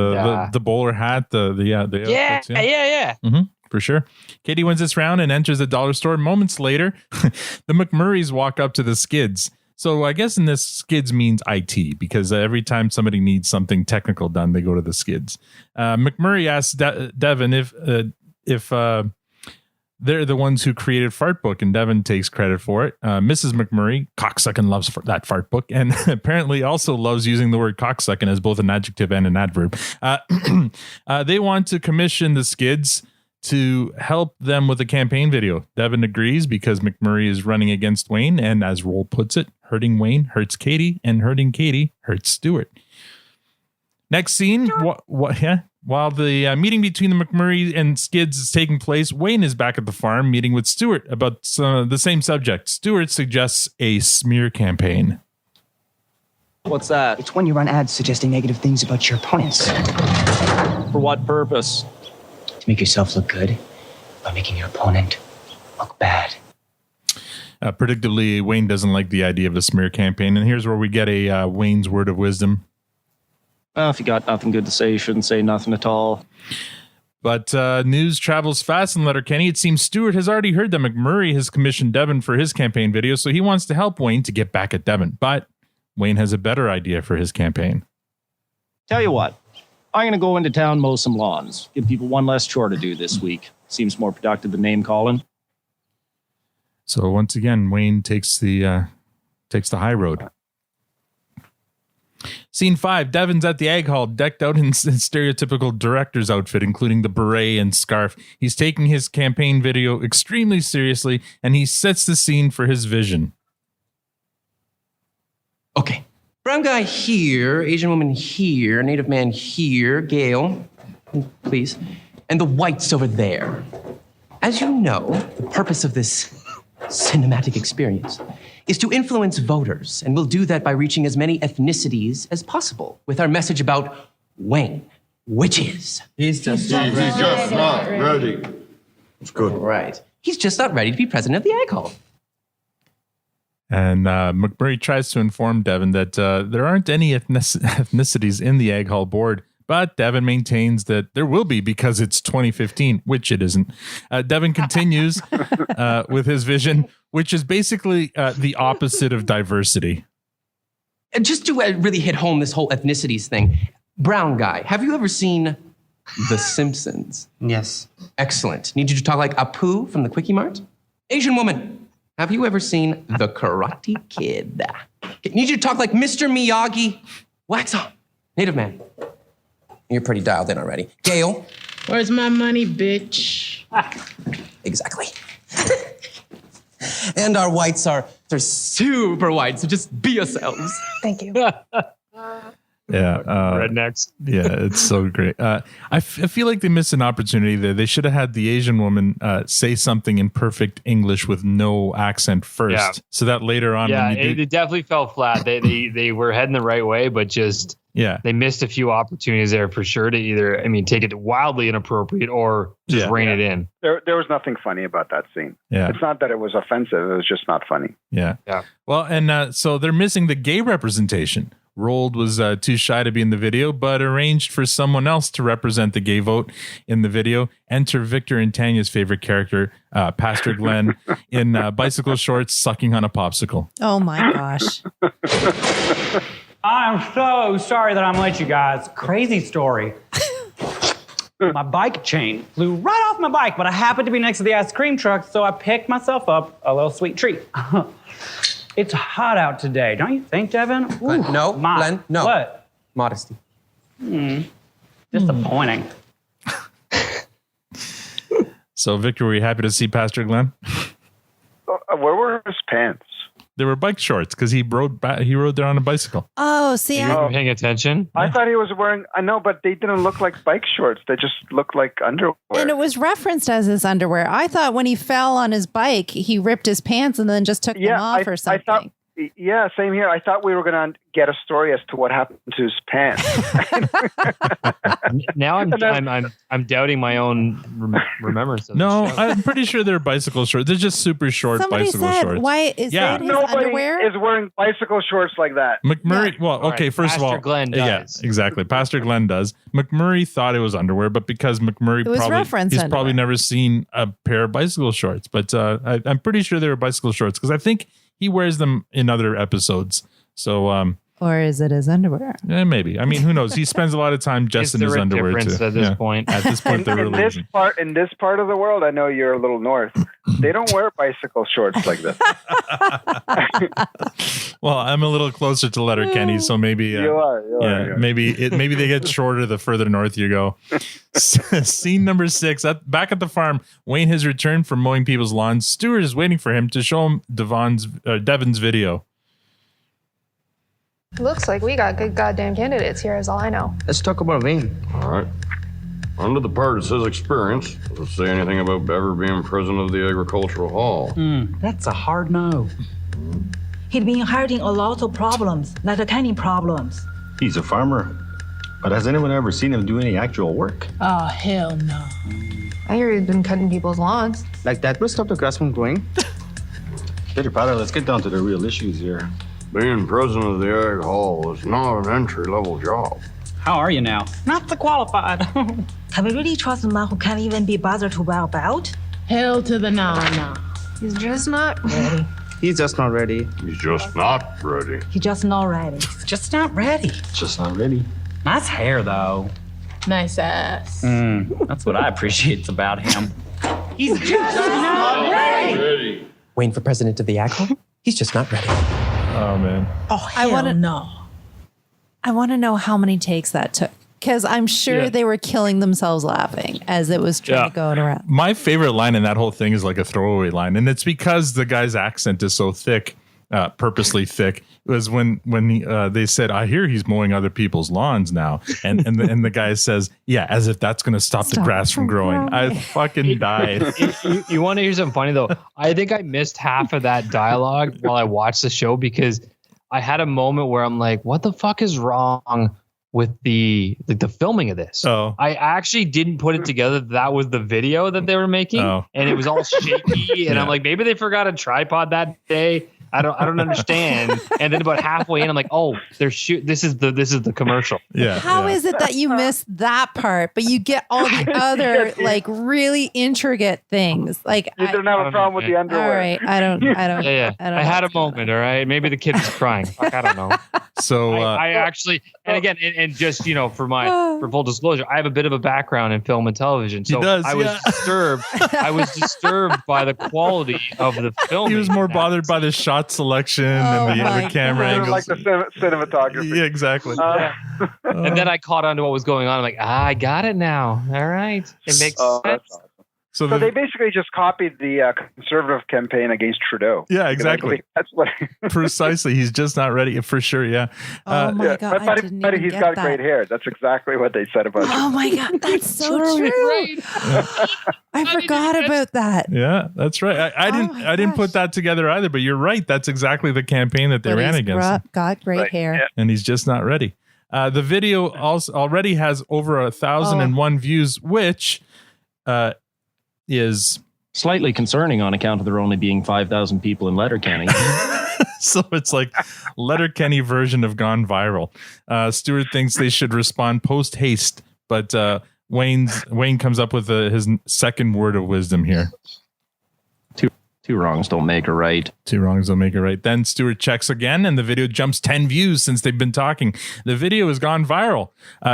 the bowler hat, the outfits, yeah. Mm-hmm. For sure. Katie wins this round and enters the dollar store. Moments later, the McMurrays walk up to the Skids. So I guess in this, Skids means IT, because every time somebody needs something technical done, they go to the Skids. McMurray asks Devin if they're the ones who created Fart Book, and Devin takes credit for it. Mrs. McMurray, cocksucking, loves that Fart Book, and apparently also loves using the word cocksucking as both an adjective and an adverb. They want to commission the Skids to help them with a campaign video. Devin agrees because McMurray is running against Wayne, and as Roll puts it, hurting Wayne hurts Katie, and hurting Katie hurts Stewart. Next scene, while the meeting between the McMurray and Skids is taking place, Wayne is back at the farm meeting with Stewart about the same subject. Stewart suggests a smear campaign. What's that? It's when you run ads suggesting negative things about your opponents. For what purpose? To make yourself look good by making your opponent look bad. Predictably, Wayne doesn't like the idea of a smear campaign, and here's where we get a Wayne's word of wisdom. Well, if you got nothing good to say, you shouldn't say nothing at all. But news travels fast in Letterkenny. It seems Stewart has already heard that McMurray has commissioned Devin for his campaign video, so he wants to help Wayne to get back at Devin. But Wayne has a better idea for his campaign. Tell you what, I'm going to go into town, mow some lawns. Give people one less chore to do this week. Seems more productive than name calling. So once again, Wayne takes the high road. Scene 5, Devin's at the Ag Hall, decked out in stereotypical director's outfit, including the beret and scarf. He's taking his campaign video extremely seriously, and he sets the scene for his vision. Okay. Brown guy here, Asian woman here, Native man here, Gail, please, and the whites over there. As you know, the purpose of this cinematic experience is to influence voters, and we'll do that by reaching as many ethnicities as possible with our message about Wayne, which is... He's just not ready. It's good. Right. He's just not ready to be president of the Ag Hall. And McMurray tries to inform Devin that there aren't any ethnicities in the Ag Hall board, but Devin maintains that there will be because it's 2015, which it isn't. Devin continues with his vision, which is basically the opposite of diversity. And just to really hit home this whole ethnicities thing, brown guy, have you ever seen The Simpsons? Yes. Excellent. Need you to talk like Apu from the Quickie Mart? Asian woman, have you ever seen The Karate Kid? Need you to talk like Mr. Miyagi? Wax on. Native man. You're pretty dialed in already. Gail. Where's my money, bitch? Exactly. And our whites they're super white, so just be yourselves. Thank you. Yeah. Rednecks. Yeah, it's so great. I feel like they missed an opportunity there. They should have had the Asian woman say something in perfect English with no accent first, so that later on. Yeah, it definitely fell flat. They were heading the right way, but just they missed a few opportunities there for sure to either, take it wildly inappropriate or just rein it in. There was nothing funny about that scene. Yeah. It's not that it was offensive. It was just not funny. Yeah. Well, and so they're missing the gay representation. Rold was too shy to be in the video, but arranged for someone else to represent the gay vote in the video. Enter Victor and Tanya's favorite character, Pastor Glenn, in bicycle shorts, sucking on a popsicle. Oh my gosh. I'm so sorry that I'm late, you guys. Crazy story. My bike chain flew right off my bike, but I happened to be next to the ice cream truck, so I picked myself up a little sweet treat. It's hot out today, don't you think, Devin? Ooh, Glenn, no. What? Modesty. Disappointing. So, Victor, were you happy to see Pastor Glenn? Where were his pants? They were bike shorts because he rode there on a bicycle. Oh, see, you weren't paying attention. I thought he was wearing. I know, but they didn't look like bike shorts. They just looked like underwear. And it was referenced as his underwear. I thought when he fell on his bike, he ripped his pants and then just took them off or something. I thought, same here. I thought we were going to get a story as to what happened to his pants. Now I'm doubting my own remembrance. Of No, I'm pretty sure they're bicycle shorts. They're just super short bicycle shorts. Why is that his Nobody underwear? is wearing bicycle shorts like that. McMurray, well, okay, first of all, Pastor Glenn does. Yeah, exactly. Pastor Glenn does. McMurray thought it was underwear, but because McMurray probably never seen a pair of bicycle shorts. But I'm pretty sure they were bicycle shorts because I think he wears them in other episodes. So, or is it his underwear? Maybe. Who knows? He spends a lot of time just in his underwear too. At this point, they're religion. In this part of the world, I know you're a little north. They don't wear bicycle shorts like this. Well, I'm a little closer to Letterkenny, so maybe you are. Maybe they get shorter the further north you go. Scene number 6. Back at the farm, Wayne has returned from mowing people's lawns. Stewart is waiting for him to show him Devin's video. Looks like we got good goddamn candidates here, is all I know. Let's talk about Wayne. All right. Under the part it says experience. Does it say anything about ever being president of the Agricultural Hall? That's a hard no. He'd been hiding a lot of problems, Letterkenny problems. He's a farmer. But has anyone ever seen him do any actual work? Oh, hell no. I hear he's been cutting people's lawns. Like that will stop the grass from growing. Peter Potter, let's get down to the real issues here. Being president of the Ag Hall is not an entry-level job. How are you now? Not the qualified. Can we really trust a man who can't even be bothered to wear a belt? Hell to the no. He's just not ready. He's just not ready. He's just not ready. He's just not ready. Just not ready. Just not ready. Nice hair, though. Nice ass. That's what I appreciate about him. He's just not ready. Wayne for president of the Ag Hall? He's just not ready. Oh, man. Oh, hell no. I want to know how many takes that took. Because I'm sure they were killing themselves laughing as it was trying to go around. My favorite line in that whole thing is like a throwaway line. And it's because the guy's accent is so thick purposely thick was when they said, I hear he's mowing other people's lawns now. And the guy says, yeah, as if that's going to stop the grass from growing. I fucking died. You want to hear something funny though? I think I missed half of that dialogue while I watched the show because I had a moment where I'm like, what the fuck is wrong with the filming of this? Oh, I actually didn't put it together. That was the video that they were making, and it was all shaky. And I'm like, maybe they forgot a tripod that day. I don't understand. And then about halfway in, I'm like, oh, they're this is the commercial. Yeah. How is it that you missed that part, but you get all the other like really intricate things? Like you don't have a problem with the underwear. All right, I don't. Yeah. I had a moment. All right, maybe the kid was crying. Fuck, I don't know. So I actually, and again, and just for full disclosure, I have a bit of a background in film and television, so I was disturbed. I was disturbed by the quality of the film. He was more bothered by the shot selection and the camera angles. Like the cinematography. Yeah, exactly. And then I caught on to what was going on. I'm like, I got it now. All right, it makes sense. Awesome. So they basically just copied the conservative campaign against Trudeau. Yeah, exactly. That's what. Precisely. He's just not ready for sure. Yeah. Oh my God. But he's got great hair. That's exactly what they said about him. Oh my God. That's so true. I forgot about that. Yeah, that's right. I didn't put that together either, but you're right. That's exactly the campaign that they ran against. Got great hair. Yeah. And he's just not ready. The video also already has over 1,001 views, which is slightly concerning on account of there only being 5,000 people in Letterkenny. So it's like Letterkenny version of gone viral. Stewart thinks they should respond post haste, but Wayne comes up with his second word of wisdom here. Two wrongs don't make a right. Two wrongs don't make a right. Then Stewart checks again, and the video jumps 10 views since they've been talking. The video has gone viral.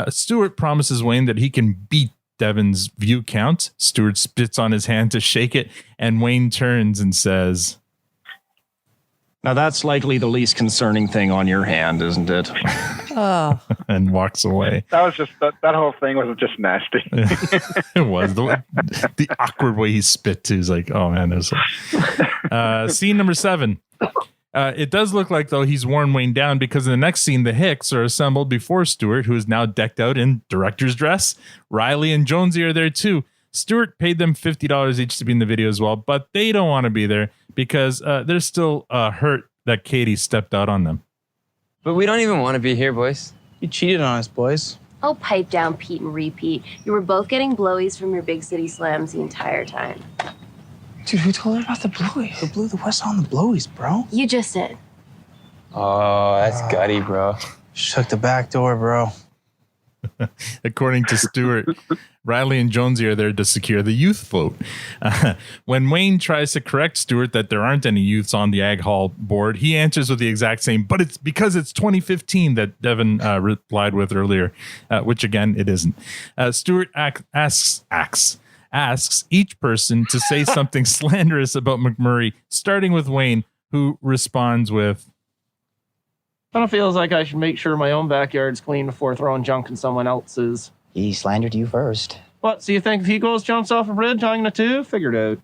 Stewart promises Wayne that he can beat Devin's view count. Stewart spits on his hand to shake it, and Wayne turns and says, now that's likely the least concerning thing on your hand, isn't it? Oh. And walks away. That was just that whole thing was just nasty. It was the awkward way he spit too. He's like, oh man, there's scene number 7. It does look like, though, he's worn Wayne down because in the next scene, the Hicks are assembled before Stewart, who is now decked out in director's dress. Riley and Jonesy are there, too. Stewart paid them $50 each to be in the video as well, but they don't want to be there because they're still hurt that Katie stepped out on them. But we don't even want to be here, boys. You cheated on us, boys. Oh, pipe down, Pete and repeat. You were both getting blowies from your big city slams the entire time. Dude, who told her about the blowies? Who blew the whistle on the blowies, bro? You just did. Oh, that's gutty, bro. Shook the back door, bro. According to Stewart, Riley and Jonesy are there to secure the youth vote. When Wayne tries to correct Stewart that there aren't any youths on the Ag Hall board, he answers with the exact same, but it's because it's 2015 that Devin replied with earlier, which again, it isn't. Stewart asks each person to say something slanderous about McMurray, starting with Wayne, who responds with, kind of feels like I should make sure my own backyard's clean before throwing junk in someone else's. He slandered you first. What, so you think if he jumps off a bridge, I'm going to too? Figured out.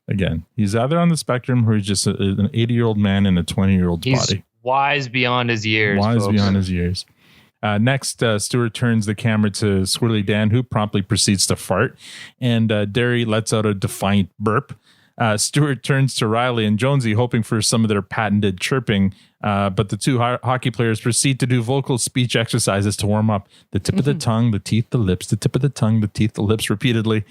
Again, he's either on the spectrum or he's just an 80-year-old man in a 20-year-old's body. Wise beyond his years. Beyond his years. Next, Stewart turns the camera to Squirrely Dan, who promptly proceeds to fart, and Derry lets out a defiant burp. Stewart turns to Riley and Jonesy, hoping for some of their patented chirping, but the two hockey players proceed to do vocal speech exercises to warm up. The tip of the tongue, the teeth, the lips, the tip of the tongue, the teeth, the lips, repeatedly.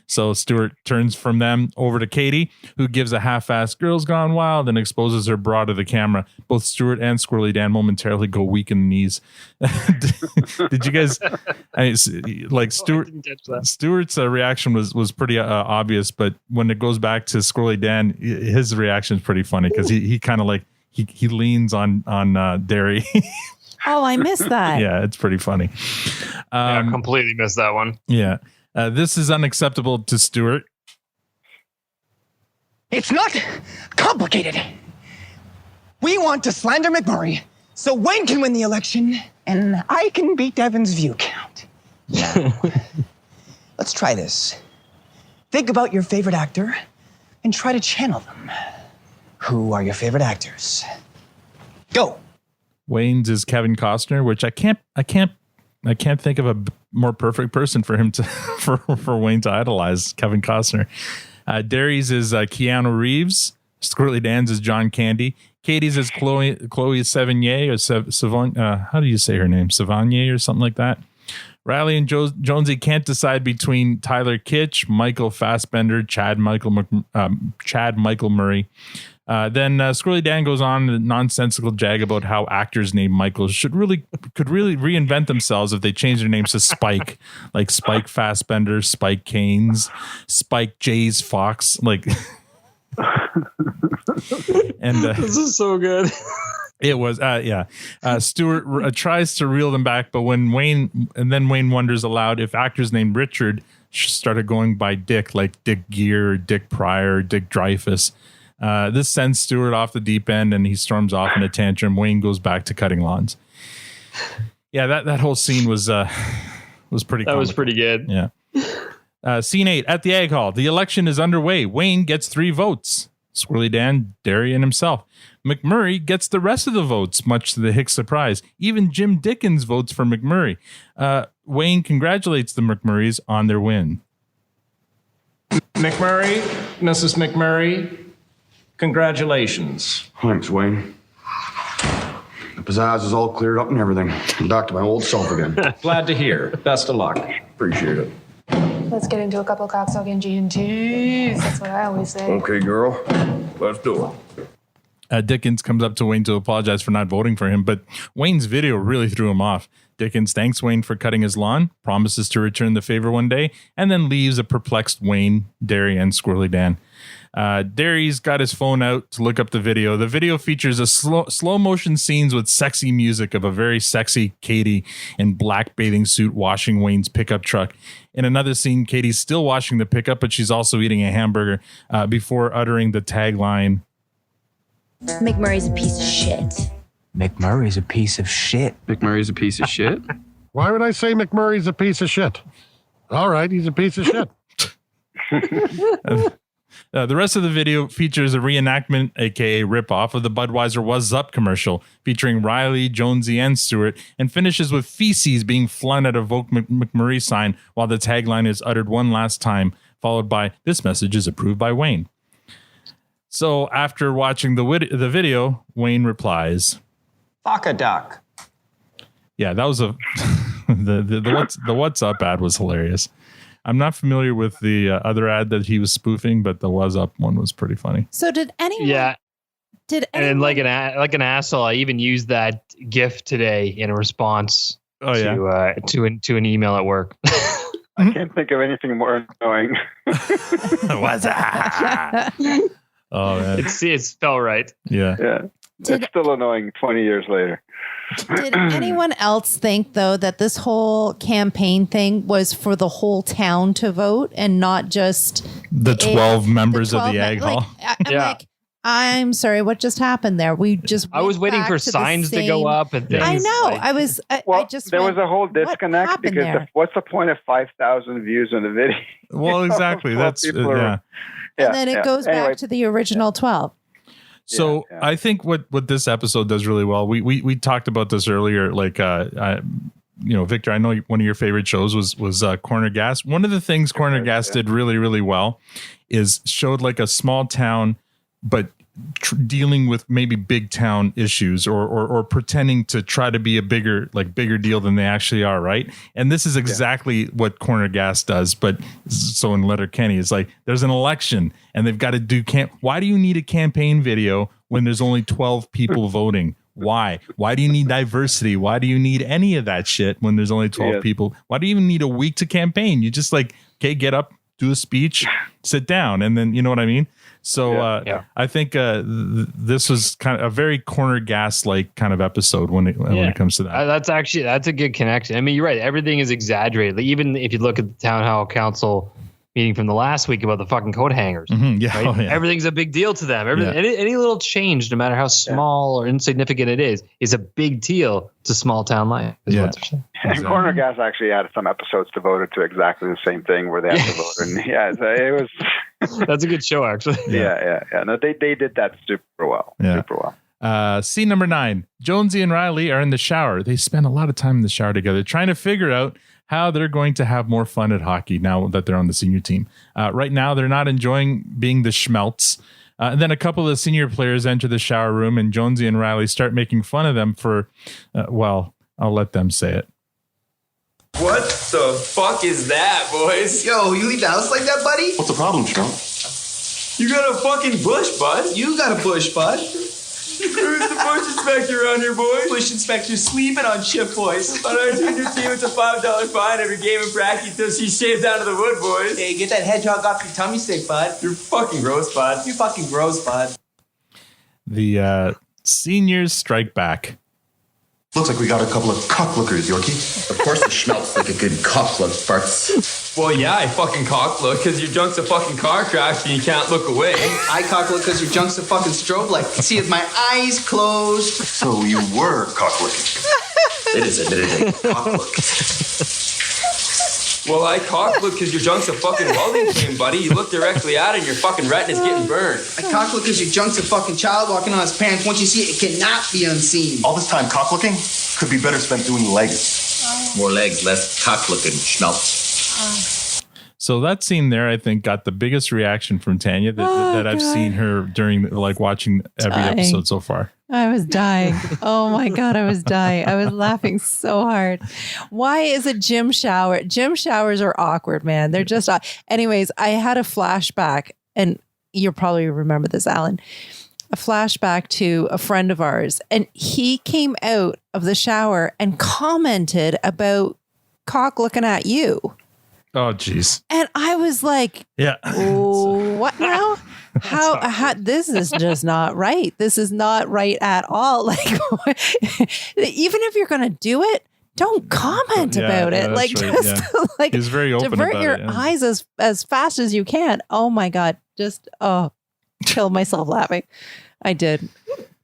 So Stewart turns from them over to Katie, who gives a half-assed Girls Gone Wild and exposes her bra to the camera. Both Stewart and Squirrely Dan momentarily go weak in the knees. Did you guys... Stewart's reaction was pretty obvious, but when it goes back to Squirrely Dan, his reaction is pretty funny because he kind of like he leans on Derry. Oh, I missed that. Yeah, it's pretty funny. I completely missed that one. Yeah, this is unacceptable to Stewart. It's not complicated. We want to slander McMurray so Wayne can win the election and I can beat Devin's view count. Now, let's try this. Think about your favorite actor and try to channel them. Who are your favorite actors? Go. Wayne's is Kevin Costner, which I can't think of a more perfect person for him to for Wayne to idolize. Kevin Costner. Derry's is Keanu Reeves. Squirrely Dan's is John Candy. Katie's is Chloe Sevigny or Savon. How do you say her name? Savigny or something like that. Riley and Jonesy can't decide between Tyler Kitsch, Michael Fassbender, Chad Michael Murray. Then Squirrely Dan goes on a nonsensical jag about how actors named Michael could really reinvent themselves if they changed their names to Spike, like Spike Fassbender, Spike Canes, Spike Jays Fox, like. And this is so good. It was, Stewart tries to reel them back, but when Wayne wonders aloud if actors named Richard started going by Dick, like Dick Gear, Dick Pryor, Dick Dreyfuss. This sends Stewart off the deep end, and he storms off in a tantrum. Wayne goes back to cutting lawns. Yeah, that whole scene was pretty. That comical. was pretty good. Yeah. Scene 8 at the Ag Hall. The election is underway. Wayne gets 3 votes. Squirrely Dan, Derry, and himself. McMurray gets the rest of the votes, much to the Hicks' surprise. Even Jim Dickens votes for McMurray. Wayne congratulates the McMurrays on their win. McMurray, Mrs. McMurray, congratulations. Thanks, Wayne. The pizzazz is all cleared up and everything. I'm back to my old self again. Glad to hear. Best of luck. Appreciate it. Let's get into a couple cocksucking G&Ts. That's what I always say. Okay, girl. Let's do it. Dickens comes up to Wayne to apologize for not voting for him, but Wayne's video really threw him off. Dickens thanks Wayne for cutting his lawn, promises to return the favor one day, and then leaves a perplexed Wayne, Derry, and Squirrely Dan. Derry's got his phone out to look up the video. The video features a slow motion scenes with sexy music of a very sexy Katie in black bathing suit washing Wayne's pickup truck. In another scene, Katie's still washing the pickup, but she's also eating a hamburger before uttering the tagline, McMurray's a piece of shit. McMurray's a piece of shit. McMurray's a piece of shit? Why would I say McMurray's a piece of shit? All right, he's a piece of shit. The rest of the video features a reenactment, aka ripoff, of the Budweiser What's Up commercial, featuring Riley, Jonesy, and Stewart, and finishes with feces being flung at a Vote McMurray sign while the tagline is uttered one last time, followed by, "This message is approved by Wayne." So after watching the video, Wayne replies, Fuck a duck. Yeah, that was the What's Up ad was hilarious. I'm not familiar with the other ad that he was spoofing, but the What's Up one was pretty funny. So did anyone? Yeah. Did anyone? And like an asshole, I even used that GIF today in a response to an email at work. I can't think of anything more annoying. What's up? Oh man, it's spelled right. Yeah. It's still annoying 20 years later. Did anyone else think, though, that this whole campaign thing was for the whole town to vote and not just the 12 members of the Ag Hall? I'm sorry, what just happened there? I was waiting for signs to go up and things. I know. There was a whole disconnect because what's the point of 5,000 views on the video? Well, exactly. That's and then it goes back to the original 12. So I think what this episode does really well, we talked about this earlier, like, Victor, I know one of your favorite shows was Corner Gas. One of the things Corner Gas did really, really well is showed like a small town, but dealing with maybe big town issues or pretending to try to be a bigger deal than they actually are. Right. And this is exactly what Corner Gas does. But so in Letterkenny, it's like there's an election and they've got to do why do you need a campaign video when there's only 12 people voting? Why do you need diversity? Why do you need any of that shit when there's only 12 people? Why do you even need a week to campaign? You just get up, do a speech, sit down, and then, you know what I mean? So I think this was kind of a very Corner Gas like kind of episode when it comes to that. That's a good connection. I mean, you're right. Everything is exaggerated. Like, even if you look at the town hall council meeting from the last week about the fucking coat hangers, right? Everything's a big deal to them. Any little change, no matter how small or insignificant it is a big deal to small town life. And Corner Gas actually had some episodes devoted to exactly the same thing where they had to vote. And it was That's a good show, actually. Yeah. No, they did that super well. Yeah. Super well. Scene number 9. Jonesy and Riley are in the shower. They spend a lot of time in the shower together trying to figure out how they're going to have more fun at hockey now that they're on the senior team. Right now, they're not enjoying being the schmelts. And then a couple of the senior players enter the shower room, and Jonesy and Riley start making fun of them for, well, I'll let them say it. What the fuck is that, boys? Yo, you leave the house like that, buddy? What's the problem, Schmelt? You got a fucking bush, bud. You got a bush, bud. Who's the bush inspector around here, boys? Bush inspector sleeping on shift, boys. On our junior team, it's a $5 fine every game of practice until she's shaved out of the wood, boys. Hey, get that hedgehog off your tummy stick, bud. You're fucking gross, bud. You're fucking gross, bud. The seniors strike back. Looks like we got a couple of cocklookers, Yorkie. Of course the schmelt's like a good cocklook, farts. Well, yeah, I fucking cock look because your junk's a fucking car crash and you can't look away. I cocklook because your junk's a fucking strobe light. See with my eyes closed. So you were cocklooking. It is admittedly cocklook. Well, I cock look because your junk's a fucking welding flame, buddy. You look directly at it and your fucking retina's getting burned. I cocklook because your junk's a fucking child walking on his pants. Once you see it, it cannot be unseen. All this time cocklooking could be better spent doing legs. More legs, less cocklooking, schmelts. So that scene there, I think, got the biggest reaction from Tanya that I've seen her during, like, watching every episode so far. I was dying. Oh my God, I was dying. I was laughing so hard. Why is a gym shower? Gym showers are awkward, man. They're just, anyways, I had a flashback, and you'll probably remember this, Alan, a flashback to a friend of ours. And he came out of the shower and commented about cock looking at you. Oh, geez. And I was like, yeah. Oh, what now? How this is just not right. This is not right at all. Like, even if you're going to do it, don't comment about it. Like, right, just like, he's very open divert about your it, yeah. eyes as fast as you can. Oh my God. Just, kill myself laughing. I did.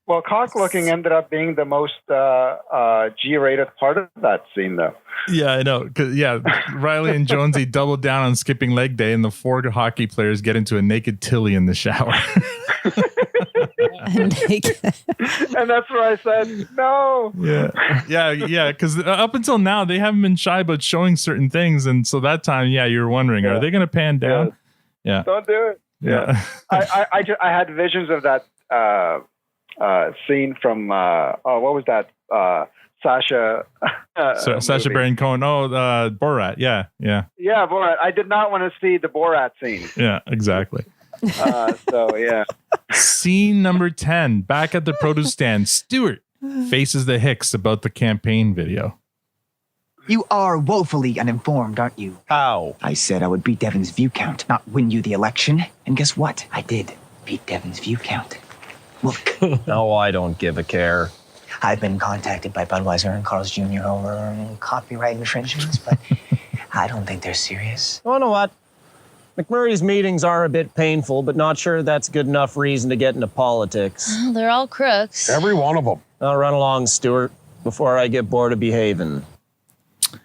Well, cock looking ended up being the most G-rated part of that scene, though. Yeah, I know. Riley and Jonesy doubled down on skipping leg day, and the 4 hockey players get into a naked Tilly in the shower. And that's where I said, no. Yeah. Because up until now, they haven't been shy about showing certain things. And so that time, you were wondering, are they going to pan down? Yeah. Don't do it. Yeah. I had visions of that scene from, what was that? Sasha Baron Cohen. Borat. Yeah. Yeah, Borat. I did not want to see the Borat scene. Yeah, exactly. So, yeah. Scene number 10. Back at the produce stand, Stewart faces the Hicks about the campaign video. You are woefully uninformed, aren't you? How? I said I would beat Devin's view count, not win you the election. And guess what? I did beat Devin's view count. Look. No, I don't give a care. I've been contacted by Budweiser and Carl's Jr. over copyright infringements, but I don't think they're serious. Oh, you know what? McMurray's meetings are a bit painful, but not sure that's good enough reason to get into politics. Well, they're all crooks. Every one of them. I'll run along, Stewart, before I get bored of behaving.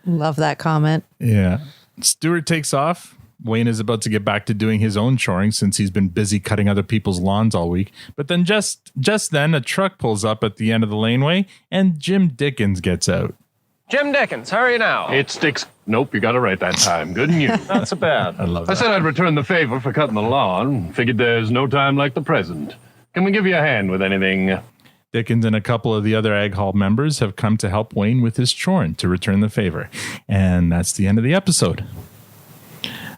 Love that comment. Yeah. Stewart takes off. Wayne is about to get back to doing his own choring since he's been busy cutting other people's lawns all week. But then just then, a truck pulls up at the end of the laneway, and Jim Dickens gets out. Jim Dickens, hurry now. It sticks. Nope, you got it right that time. Good news. Not so bad. I love that. I said I'd return the favor for cutting the lawn. Figured there's no time like the present. Can we give you a hand with anything? Dickens and a couple of the other Ag Hall members have come to help Wayne with his choring to return the favor. And that's the end of the episode.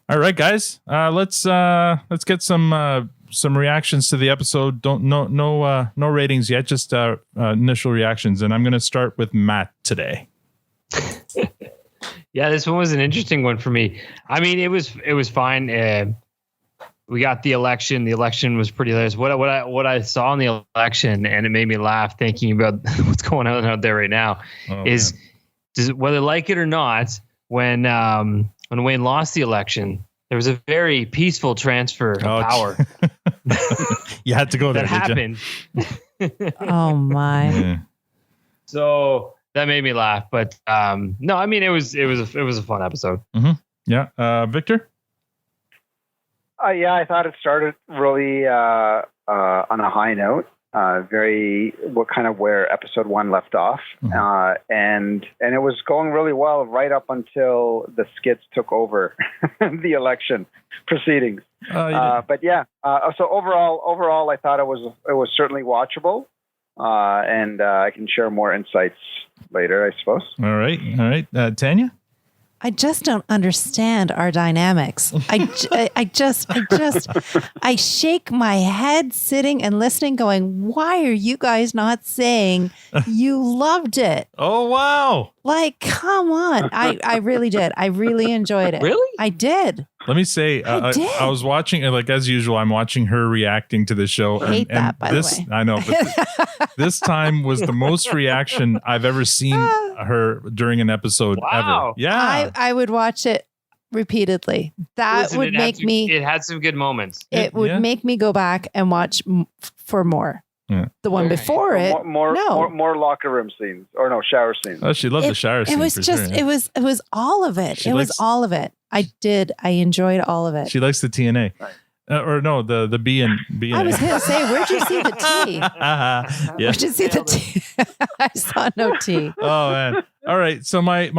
All right, guys, let's get some reactions to the episode. No ratings yet, just initial reactions, and I'm going to start with Matt today. Yeah, this one was an interesting one for me. I mean, it was fine. We got the election. The election was pretty hilarious. What I saw in the election, and it made me laugh thinking about what's going on out there right now, does whether like it or not, when Wayne lost the election, there was a very peaceful transfer of power. You had to go there. That happened. Oh my! Yeah. So that made me laugh. But no, I mean it was a fun episode. Mm-hmm. Yeah, Victor. Yeah, I thought it started really on a high note. Where episode 1 left off, and it was going really well right up until the Skids took over the election proceedings. But yeah, so overall, I thought it was certainly watchable, and I can share more insights later, I suppose. All right, Tanya. I just don't understand our dynamics. I shake my head sitting and listening going, why are you guys not saying you loved it? Oh, wow. Like, come on. I really did. I really enjoyed it. Really? I did. Let me say, I was watching, like as usual, I'm watching her reacting to the show. I hate that, by the way. I know, but this time was the most reaction I've ever seen her during an episode ever. Yeah. I would watch it repeatedly. That would make me... It had some good moments. It would make me go back and watch for more. Yeah. The one before it, more locker room scenes, or no, shower scenes. Oh, she loved the shower scenes. It was just, it was all of it. Was all of it. I enjoyed all of it. She likes the TNA. Or no, the B and B. I was going to say, where'd you see the T? Yeah. Where'd you see the T? I saw no T. Oh man! All right. So my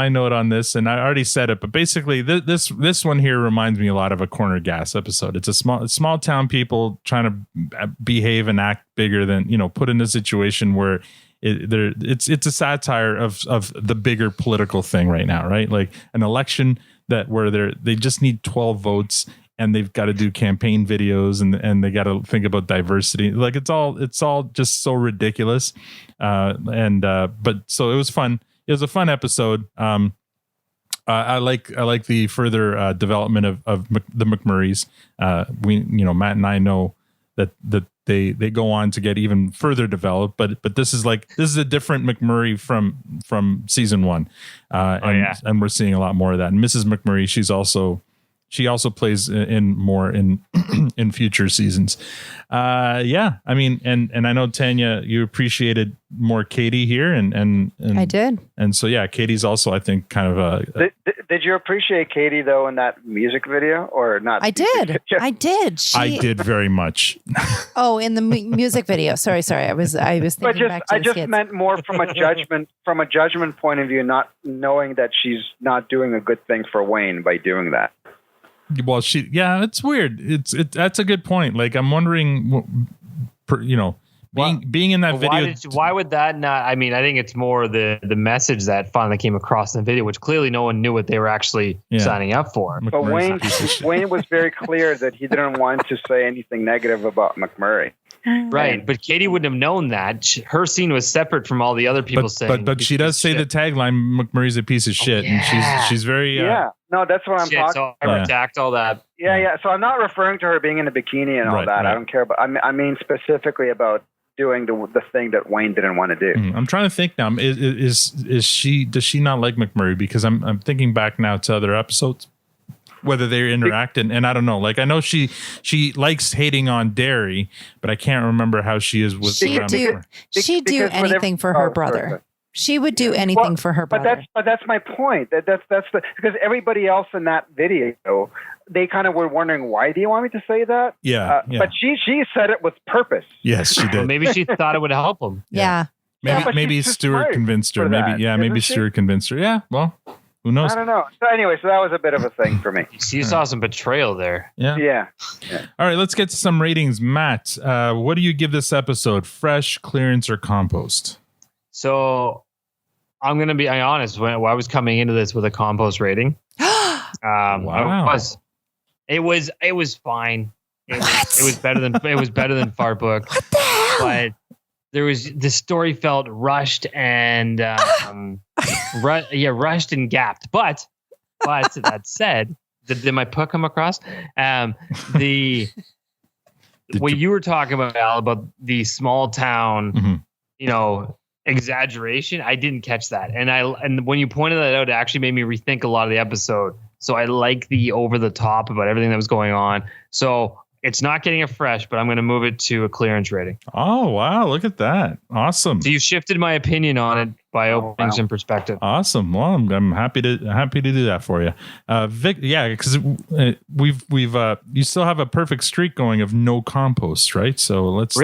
note on this, and I already said it, but basically this one here reminds me a lot of a Corner Gas episode. It's a small town people trying to behave and act bigger than, put in a situation where it's a satire of the bigger political thing right now, right? Like an election where they just need 12 votes and they've got to do campaign videos and they got to think about diversity. Like it's all just so ridiculous. But so it was fun. It was a fun episode. I like the further development of the McMurrays. Matt and I know that they go on to get even further developed, but this is a different McMurray from season 1. And we're seeing a lot more of that. And Mrs. McMurray, she also plays in more in future seasons. I mean, and I know Tanya, you appreciated more Katie here, and I did. And so yeah, Katie's also, I think, kind of Did you appreciate Katie though in that music video or not? I did. I did. I did very much. Oh, in the music video. Sorry. I was thinking back to I just meant more from a judgment point of view, not knowing that she's not doing a good thing for Wayne by doing that. Well, it's weird. That's a good point. Like, I'm wondering, being in that video. Why would that not? I mean, I think it's more the message that finally came across in the video, which clearly no one knew what they were actually signing up for. But Wayne was very clear that he didn't want to say anything negative about McMurray. Right, but Katie wouldn't have known that. Her scene was separate from all the other people saying. But she does say the tagline, "McMurray's a piece of shit," and she's very. No, that's what I'm talking. So I redact all that. Yeah. So I'm not referring to her being in a bikini and all that. Right. I don't care, but I mean specifically about doing the thing that Wayne didn't want to do. I'm trying to think now. Does she not like McMurray? Because I'm thinking back now to other episodes, whether they interact, and I don't know. Like, I know she likes hating on Derry, but I can't remember how she is with. She'd do anything for her brother. She would do anything for her brother. But that's my point. That's because everybody else in that video, they kind of were wondering, why do you want me to say that? Yeah. But she said it with purpose. Yes, she did. Well, maybe she thought it would help him. Yeah. Maybe Stewart convinced her. Maybe Stewart convinced her. Yeah. Well, who knows? I don't know. So anyway, that was a bit of a thing for me. You saw some betrayal there. Yeah. All right, let's get to some ratings. Matt, what do you give this episode? Fresh, clearance, or compost? So I'm going to be honest. When I was coming into this with a compost rating, wow. It was fine. It was better than Fart Book. What the hell? But the story felt rushed and rushed and gapped. But that said, did my puck come across? What you were talking about, Al, about the small town, exaggeration, I didn't catch that. And when you pointed that out, it actually made me rethink a lot of the episode. So I like the over the top about everything that was going on. So it's not getting a fresh, but I'm going to move it to a clearance rating. Oh, wow. Look at that. Awesome. So you shifted my opinion on it by opening some perspective. Awesome. Well, I'm happy to do that for you, Vic. Yeah, because we've you still have a perfect streak going of no compost, right? So let's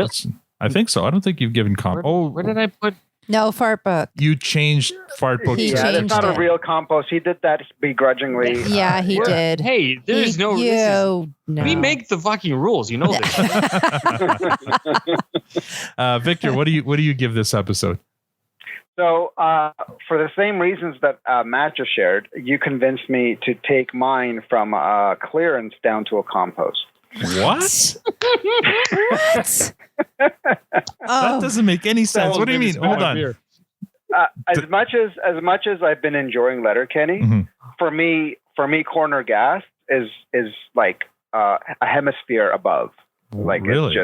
I think so. I don't think you've given Where did I put? No, fart book. You changed fart book. It's not a real compost. He did that begrudgingly. Yeah, he did. Hey, there's no. We make the fucking rules. You know this. Victor, what do you give this episode? So, for the same reasons that Matt just shared, you convinced me to take mine from clearance down to a compost. What? What? That doesn't make any sense. What do you mean? Hold on. As much as I've been enjoying Letterkenny, for me, corner gas is like a hemisphere above. Like really?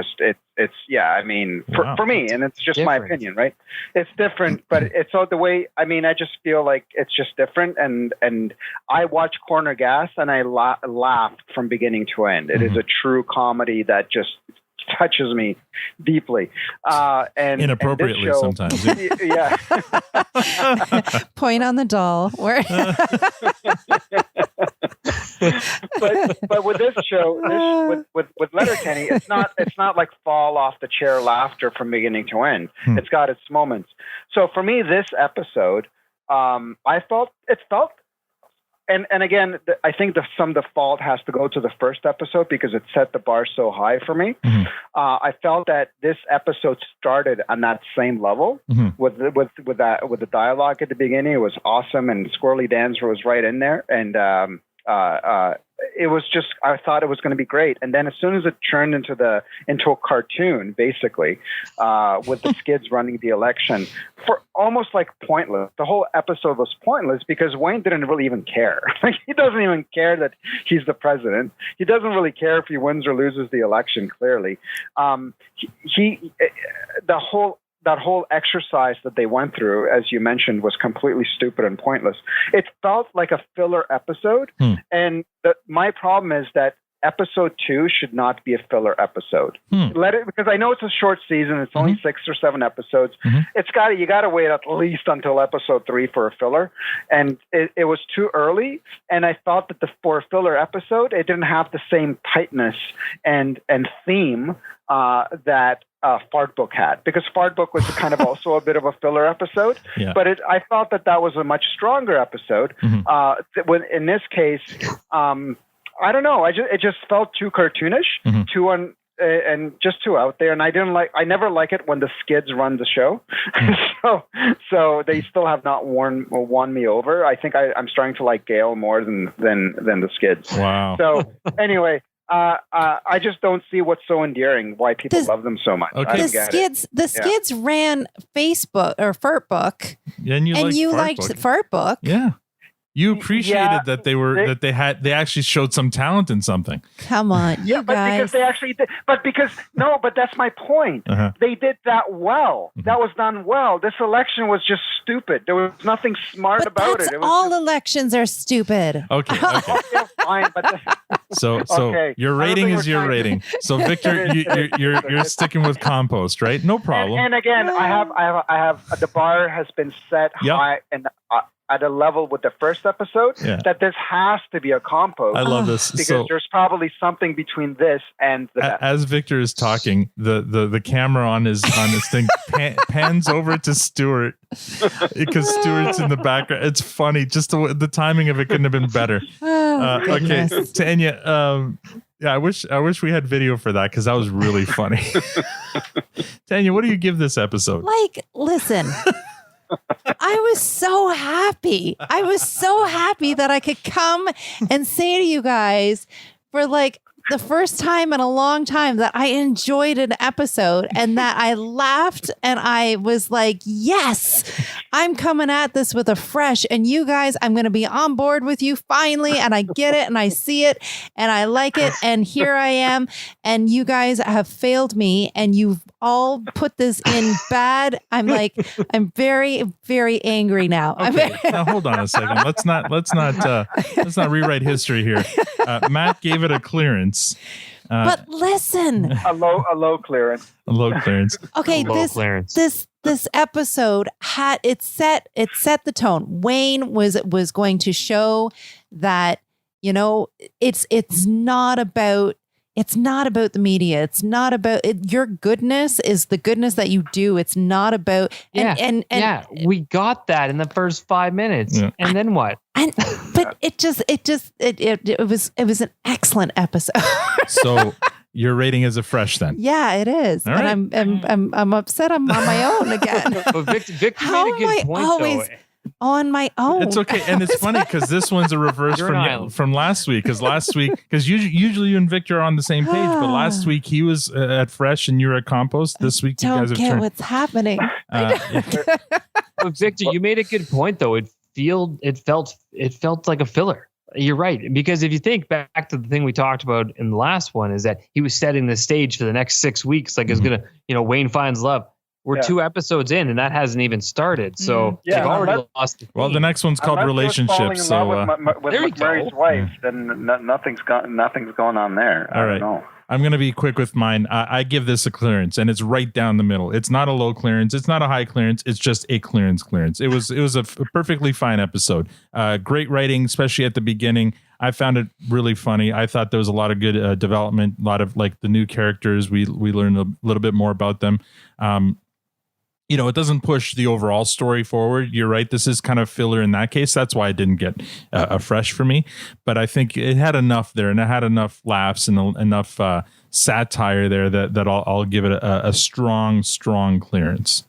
It's yeah. I mean, for me, and it's just my opinion, right? It's different, but it's all the way. I mean, I just feel like it's just different, and I watch Corner Gas and I laughed from beginning to end. It is a true comedy that just touches me deeply, and inappropriately and sometimes. Yeah. Point on the doll. Where? but with this show, with Letterkenny, it's not like fall off the chair laughter from beginning to end. It's got its moments. So for me, this episode, it felt. And again, I think some of the fault has to go to the first episode because it set the bar so high for me. I felt that this episode started on that same level with the dialogue at the beginning. It was awesome, and Squirrely Dancer was right in there, and it was just, I thought it was going to be great. And then as soon as it turned into a cartoon, basically, with the Skids running the election, for almost like pointless. The whole episode was pointless because Wayne didn't really even care. Like, he doesn't even care that he's the president. He doesn't really care if he wins or loses the election, clearly. That whole exercise that they went through, as you mentioned, was completely stupid and pointless. It felt like a filler episode. And my problem is that episode 2 should not be a filler episode. Because I know it's a short season. It's only 6 or 7 episodes. You got to wait at least until episode 3 for a filler. And it was too early. And I thought that for a filler episode, it didn't have the same tightness and theme that Fart Book had, because Fart Book was kind of also a bit of a filler episode, but I thought that was a much stronger episode. In this case, I don't know. It just felt too cartoonish, and just too out there. And I never like it when the Skids run the show. So they still have not won me over. I think I'm starting to like Gail more than the Skids. Wow. So anyway. I just don't see what's so endearing, why people love them so much. Okay. The Skids ran Facebook or Fart Book, and you liked Fart Book. Yeah. You appreciated that they actually showed some talent in something. Come on, you guys. Because they actually did. But that's my point. They did that well. That was done well. This election was just stupid. There was nothing smart about it. All elections are stupid. Okay. Fine, So your rating is your rating. So Victor, you're sticking with compost, right? No problem. And again, I have the bar has been set high and at a level with the first episode that this has to be a compost. I love this because there's probably something between this and the best. As Victor is talking, the camera on his thing pans over to Stewart because Stewart's in the background. It's funny. Just the timing of it couldn't have been better. Okay, Tanya. Yeah, I wish we had video for that because that was really funny. Tanya, what do you give this episode? Like, listen. I was so happy. I was so happy that I could come and say to you guys for like the first time in a long time that I enjoyed an episode and that I laughed and I was like, yes, I'm coming at this with a fresh, and you guys, I'm going to be on board with you finally. And I get it and I see it and I like it. And here I am. And you guys have failed me and you've all put this in bad. I'm very, very angry now. Okay. Now hold on a second. Let's not rewrite history here. Matt gave it a clearance. But listen, a low clearance. A low clearance. Okay, low clearance. This this episode set the tone. Wayne was going to show that, it's not about the media. It's not about it. Your goodness is the goodness that you do. It's not about and we got that in the first 5 minutes. Yeah. And then what? But it was an excellent episode. So your rating is a fresh then? Yeah, it is. All and right. I'm upset I'm on my own again. But Victor made a good point though. On my own. It's okay. And it's funny because this one's a reverse from last week. Because usually you and Victor are on the same page, but last week he was at Fresh and you were at Compost. This week you guys have turned. What's happening. But Victor, you made a good point though. It felt like a filler. You're right. Because if you think back to the thing we talked about in the last one, is that he was setting the stage for the next 6 weeks. Like it's gonna, Wayne finds love. We're 2 episodes in, and that hasn't even started. So they've already lost. Well, the next one's called Relationships. So with McMurray's wife, then nothing's going on there. All right. Know. I'm going to be quick with mine. I give this a clearance, and it's right down the middle. It's not a low clearance. It's not a high clearance. It's just a clearance. It was a perfectly fine episode. Great writing, especially at the beginning. I found it really funny. I thought there was a lot of good development, a lot of like the new characters. We learned a little bit more about them. It doesn't push the overall story forward. You're right. This is kind of filler in that case. That's why it didn't get a fresh for me. But I think it had enough there, and it had enough laughs and enough satire there that I'll give it a strong clearance.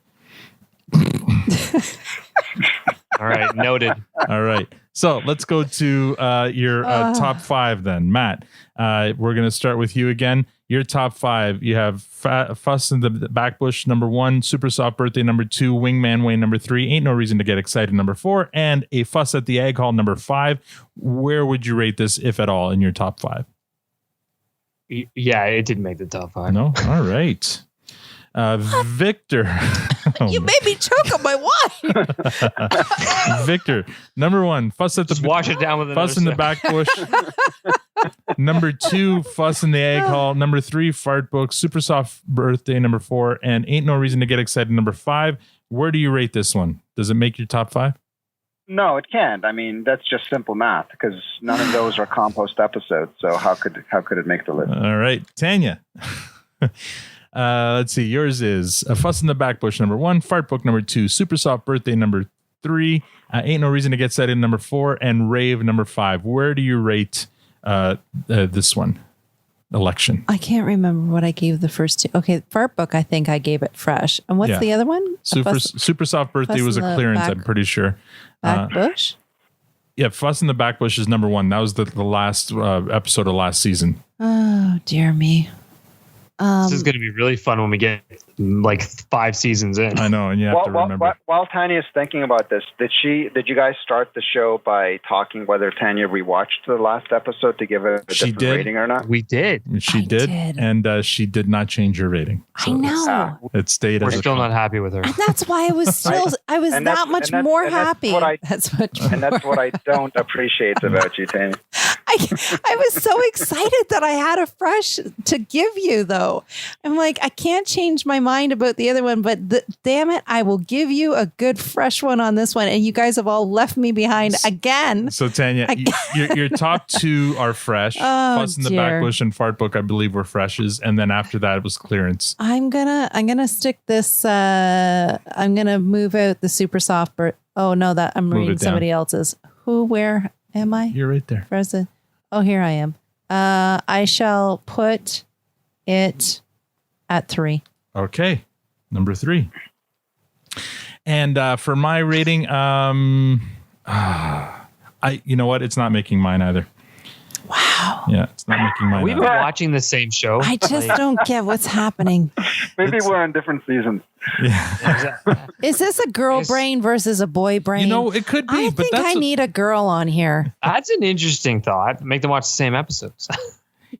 All right. Noted. All right. So let's go to your top 5 then. Matt, we're going to start with you again. Your top 5, you have Fuss in the Backbush, number 1, Super Soft Birthday, number 2, Wingman Wayne, number 3, Ain't No Reason to Get Excited, number 4, and A Fuss at the Egg Hall, number 5. Where would you rate this, if at all, in your top 5? Yeah, it didn't make the top 5. No? All right. Victor. You made me choke on my wine. Victor, number 1, Fuss at the wash it down with Fuss in the Backbush. Number 2, Fuss in the Egg Hall. Number 3, Fart Book. Super Soft Birthday, number 4, and Ain't No Reason to Get Excited, number 5. Where do you rate this one? Does it make your top 5? No, it can't. I mean, that's just simple math because none of those are Compost episodes. So how could it make the list? All right, Tanya. Let's see. Yours is A Fuss in the Backbush, number 1, Fart Book, number 2, Super Soft Birthday, number 3, Ain't No Reason to Get Excited, number 4, and Rave, number 5. Where do you rate this one? Election. I can't remember what I gave the first 2. Okay, Fart Book, I think I gave it fresh. And what's the other one? Super Soft Birthday was a clearance, I'm pretty sure. Backbush? Yeah, Fuss in the Backbush is number 1. That was the last episode of last season. Oh, dear me. This is going to be really fun when we get like 5 seasons in. I know, and you have to remember. While Tanya is thinking about this, did you guys start the show by talking whether Tanya rewatched the last episode to give it a different rating or not? We did. She did, and she did not change her rating. So I know. It stayed. We're still not happy with her, and that's why I was still. I was that much more happy. That's what I don't appreciate about you, Tanya. I was so excited that I had a fresh to give you, though. I'm like, I can't change my mind about the other one, but damn it, I will give you a good fresh one on this one. And you guys have all left me behind again. So Tanya, your top 2 are fresh. Fuss in the Backbush and Fart Book, I believe, were freshes, and then after that it was clearance. I'm gonna stick this. I'm gonna move out the Super Soft. Oh no, that I'm reading somebody else's. Where am I? You're right there. Present. Oh, here I am. I shall put it at 3. Okay. Number 3. And for my rating, you know what? It's not making mine either. Wow. Yeah, it's not making mine. We've been watching the same show. I just don't get what's happening. Maybe we're on different seasons. Yeah. Is this a girl brain versus a boy brain? It could be. I think I need a girl on here. That's an interesting thought. Make them watch the same episodes.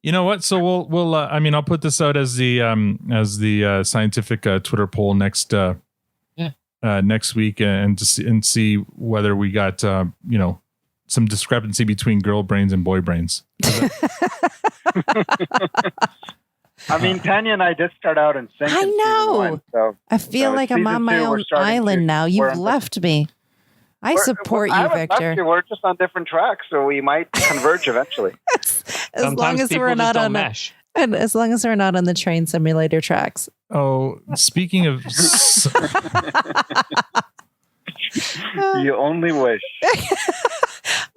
You know what? So we'll. I'll put this out as the scientific Twitter poll next week and see whether we got some discrepancy between girl brains and boy brains. I mean, Tanya and I did start out in sync. I know. One, so, I feel like I'm on my own island now. You've left me. I support you, Victor. We're just on different tracks, so we might converge eventually. As long as we're not on mesh. And as long as we're not on the train simulator tracks. Oh, speaking of... You only wish.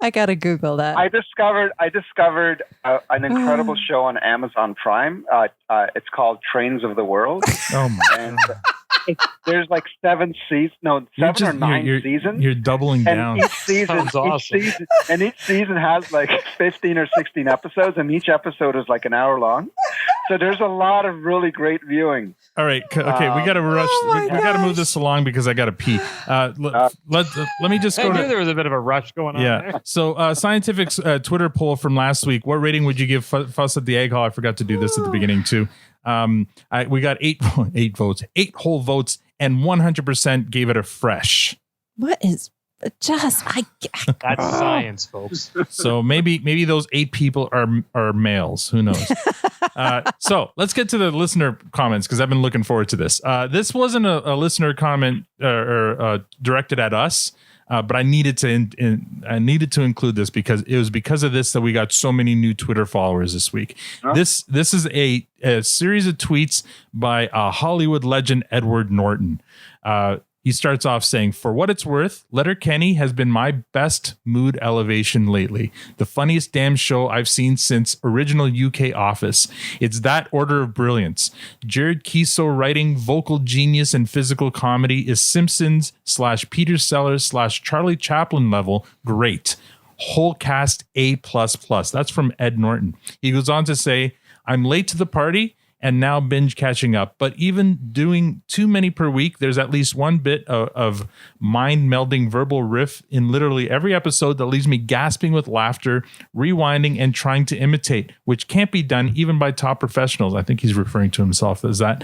I gotta Google that. I discovered an incredible show on Amazon Prime. It's called Trains of the World. Oh my! And there's like 7 seasons. No, 7 or 9 seasons. You're doubling down. Each season has like 15 or 16 episodes, and each episode is like an hour long. So there's a lot of really great viewing. All right. Okay. We got to rush. We got to move this along because I got to pee. Let me just go I knew there was a bit of a rush going on there. So Scientific's Twitter poll from last week. What rating would you give Fuss at the Egg Hall? I forgot to do this at the beginning too. We got 8 votes, 8 whole votes, and 100% gave it a fresh. What is just That's science, folks. So maybe those 8 people are males. Who knows? So let's get to the listener comments because I've been looking forward to this. This wasn't a listener comment or directed at us, but I needed to include this because it was because of this that we got so many new Twitter followers this week. Huh? This is a series of tweets by Hollywood legend Edward Norton. He starts off saying, "For what it's worth, Letterkenny has been my best mood elevation lately. The funniest damn show I've seen since original UK Office. It's that order of brilliance. Jared Keeso writing, vocal genius, and physical comedy is Simpsons / Peter Sellers / Charlie Chaplin level great. Whole cast A++. That's from Ed Norton. He goes on to say, "I'm late to the party and now binge catching up. But even doing too many per week, there's at least one bit of mind-melding verbal riff in literally every episode that leaves me gasping with laughter, rewinding, and trying to imitate, which can't be done even by top professionals." I think he's referring to himself as that.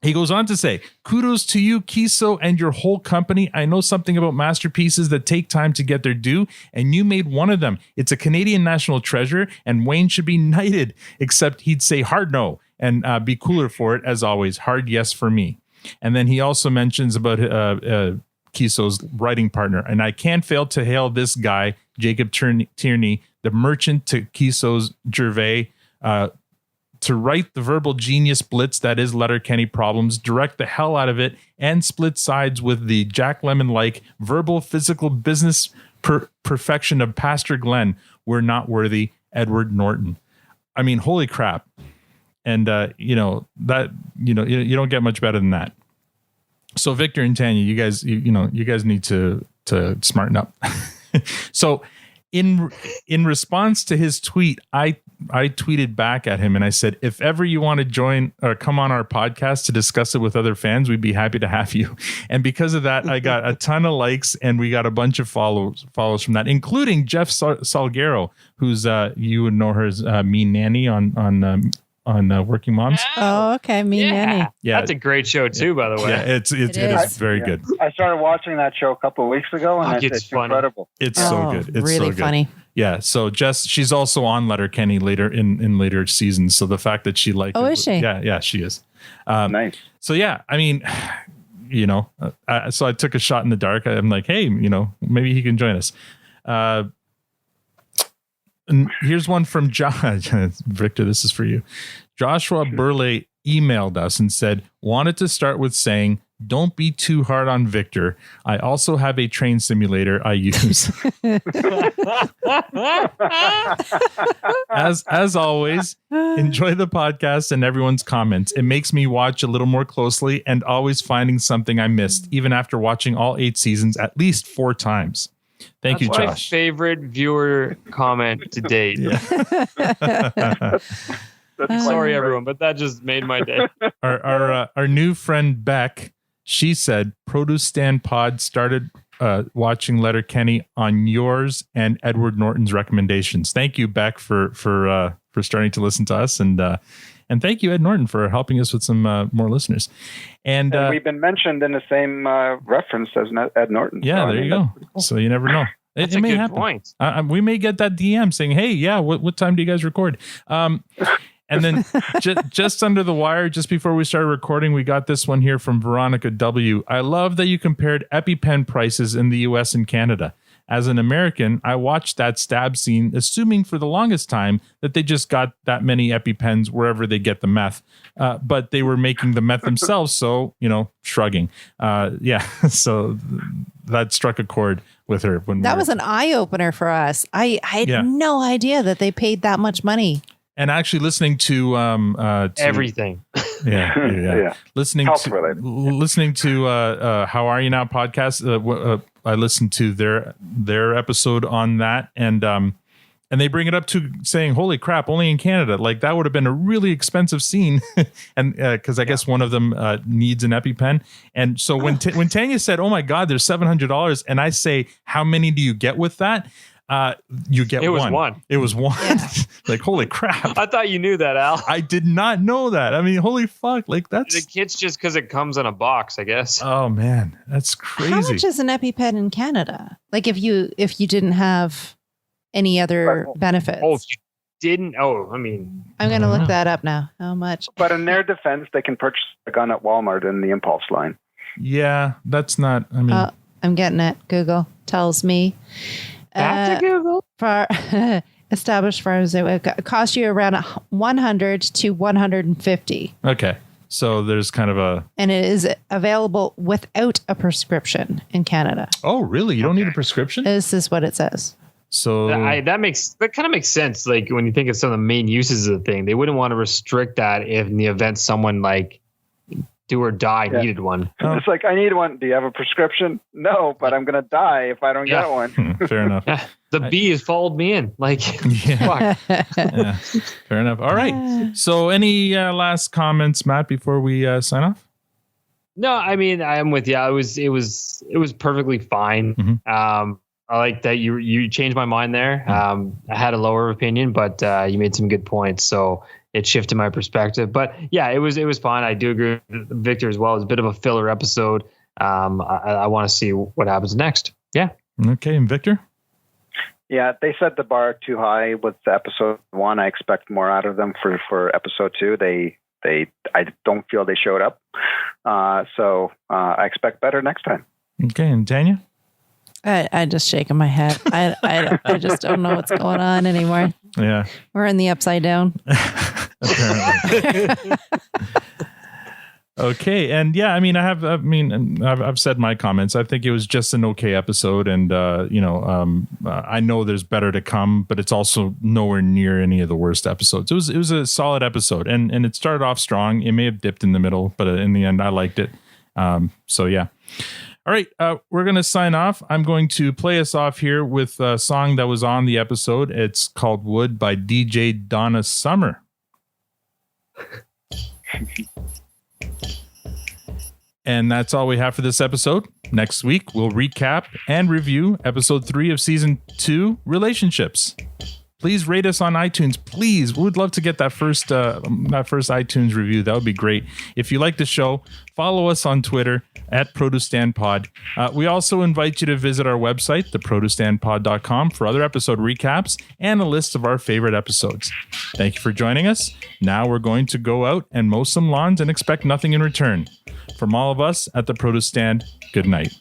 He goes on to say, "Kudos to you, Keeso, and your whole company. I know something about masterpieces that take time to get their due, and you made one of them. It's a Canadian national treasure, and Wayne should be knighted, except he'd say hard no, and be cooler for it, as always. Hard yes for me." And then he also mentions about Keeso's writing partner, "And I can't fail to hail this guy, Jacob Tierney, the merchant to Keeso's Gervais, to write the verbal genius blitz that is Letterkenny Problems, direct the hell out of it, and split sides with the Jack Lemmon-like verbal physical business perfection of Pastor Glenn. We're not worthy, Edward Norton." I mean, holy crap. And, you don't get much better than that. So Victor and Tanya, you guys need to smarten up. So in response to his tweet, I tweeted back at him and I said, "If ever you want to join or come on our podcast to discuss it with other fans, we'd be happy to have you." And because of that, I got a ton of likes and we got a bunch of follows from that, including Jeff Salguero, who's you would know her as Mean Nanny on Working Moms. Oh, okay. Mean Nanny. Yeah, that's a great show too, by the way. Yeah, it is very good. I started watching that show a couple of weeks ago, and it's incredible. It's so good. It's really so good. Funny. Yeah. So Jess, she's also on Letterkenny later in later seasons. So the fact that she liked, is she? Yeah, she is. Nice. So yeah, I mean, so I took a shot in the dark. I'm like, hey, maybe he can join us. And here's one from Victor. This is for you. Joshua Burley emailed us and said, "Wanted to start with saying, don't be too hard on Victor. I also have a train simulator I use." As always, enjoy the podcast and everyone's comments. It makes me watch a little more closely and always finding something I missed, even after watching all 8 seasons at least 4 times. Thank you, Josh. My favorite viewer comment to date. Sorry, everyone, but that just made my day. Our new friend Beck, she said, "Produce Stand Pod started watching Letterkenny on yours and Edward Norton's recommendations." Thank you, Beck, for starting to listen to us, and thank you, Ed Norton, for helping us with some more listeners. And we've been mentioned in the same reference as Ed Norton. Yeah, there you go. Cool. So you never know. That's it a may good happen. point. We may get that DM saying, "Hey, yeah, what time do you guys record?" And then just under the wire, just before we started recording, we got this one here from Veronica W. I love that you compared EpiPen prices in the US and Canada. As an American, I watched that stab scene, assuming for the longest time that they just got that many EpiPens wherever they get the meth. But they were making the meth themselves, so, shrugging. So that struck a chord with her. That was an eye-opener for us. I had no idea that they paid that much money. And actually listening to everything. Yeah. Listening to How Are You Now podcast. I listened to their episode on that, and they bring it up to saying, "Holy crap! Only in Canada, like that would have been a really expensive scene," and because I guess one of them needs an EpiPen, and so when Tanya said, "Oh my God, there's $700," and I say, "How many do you get with that?" You get one. It was one. Yeah. Like, holy crap. I thought you knew that, Al. I did not know that. I mean, holy fuck. Like, that's. The kid's just because it comes in a box, I guess. Oh, man. That's crazy. How much is an EpiPen in Canada? Like, if you didn't have any other benefits? Oh, if you didn't. Oh, I mean. I'm going to look that up now. How much? But in their defense, they can purchase a gun at Walmart in the impulse line. Yeah, that's not. I mean. I'm getting it. Google tells me. Back to Google. For established firms, it would cost you around $100 to $150. Okay. So there's kind of a... And it is available without a prescription in Canada. Oh, really? You don't need a prescription? This is what it says. So that kind of makes sense. Like when you think of some of the main uses of the thing, they wouldn't want to restrict that if in the event someone like do or die needed one. It's like, I need one. Do you have a prescription? No, but I'm going to die if I don't get one. Fair enough. The bee has followed me in. Like, fuck. Yeah. Fair enough. All right. So any last comments, Matt, before we sign off? No, I mean, I'm with you. It was perfectly fine. Mm-hmm. I like that you changed my mind there. I had a lower opinion, but you made some good points. So it shifted my perspective. But yeah, it was fine. I do agree with Victor as well. It's a bit of a filler episode. I want to see what happens next. Yeah. Okay. And Victor? Yeah, they set the bar too high with episode 1. I expect more out of them for episode 2. I don't feel they showed up. So I expect better next time. Okay. And Tanya? I just shaking my head. I just don't know what's going on anymore. Yeah. We're in the upside down. Okay. And yeah, I mean, I've said my comments. I think it was just an okay episode. And, I know there's better to come, but it's also nowhere near any of the worst episodes. It was a solid episode and it started off strong. It may have dipped in the middle, but in the end, I liked it. So yeah. All right, we're going to sign off. I'm going to play us off here with a song that was on the episode. It's called Wood by DJ Donna Summer. And that's all we have for this episode. Next week, we'll recap and review episode 3 of season 2, Relationships. Please rate us on iTunes. Please. We would love to get that first iTunes review. That would be great. If you like the show, follow us on Twitter at ProduceStandPod. We also invite you to visit our website, theproducestandpod.com, for other episode recaps and a list of our favorite episodes. Thank you for joining us. Now we're going to go out and mow some lawns and expect nothing in return. From all of us at the Produce Stand, good night.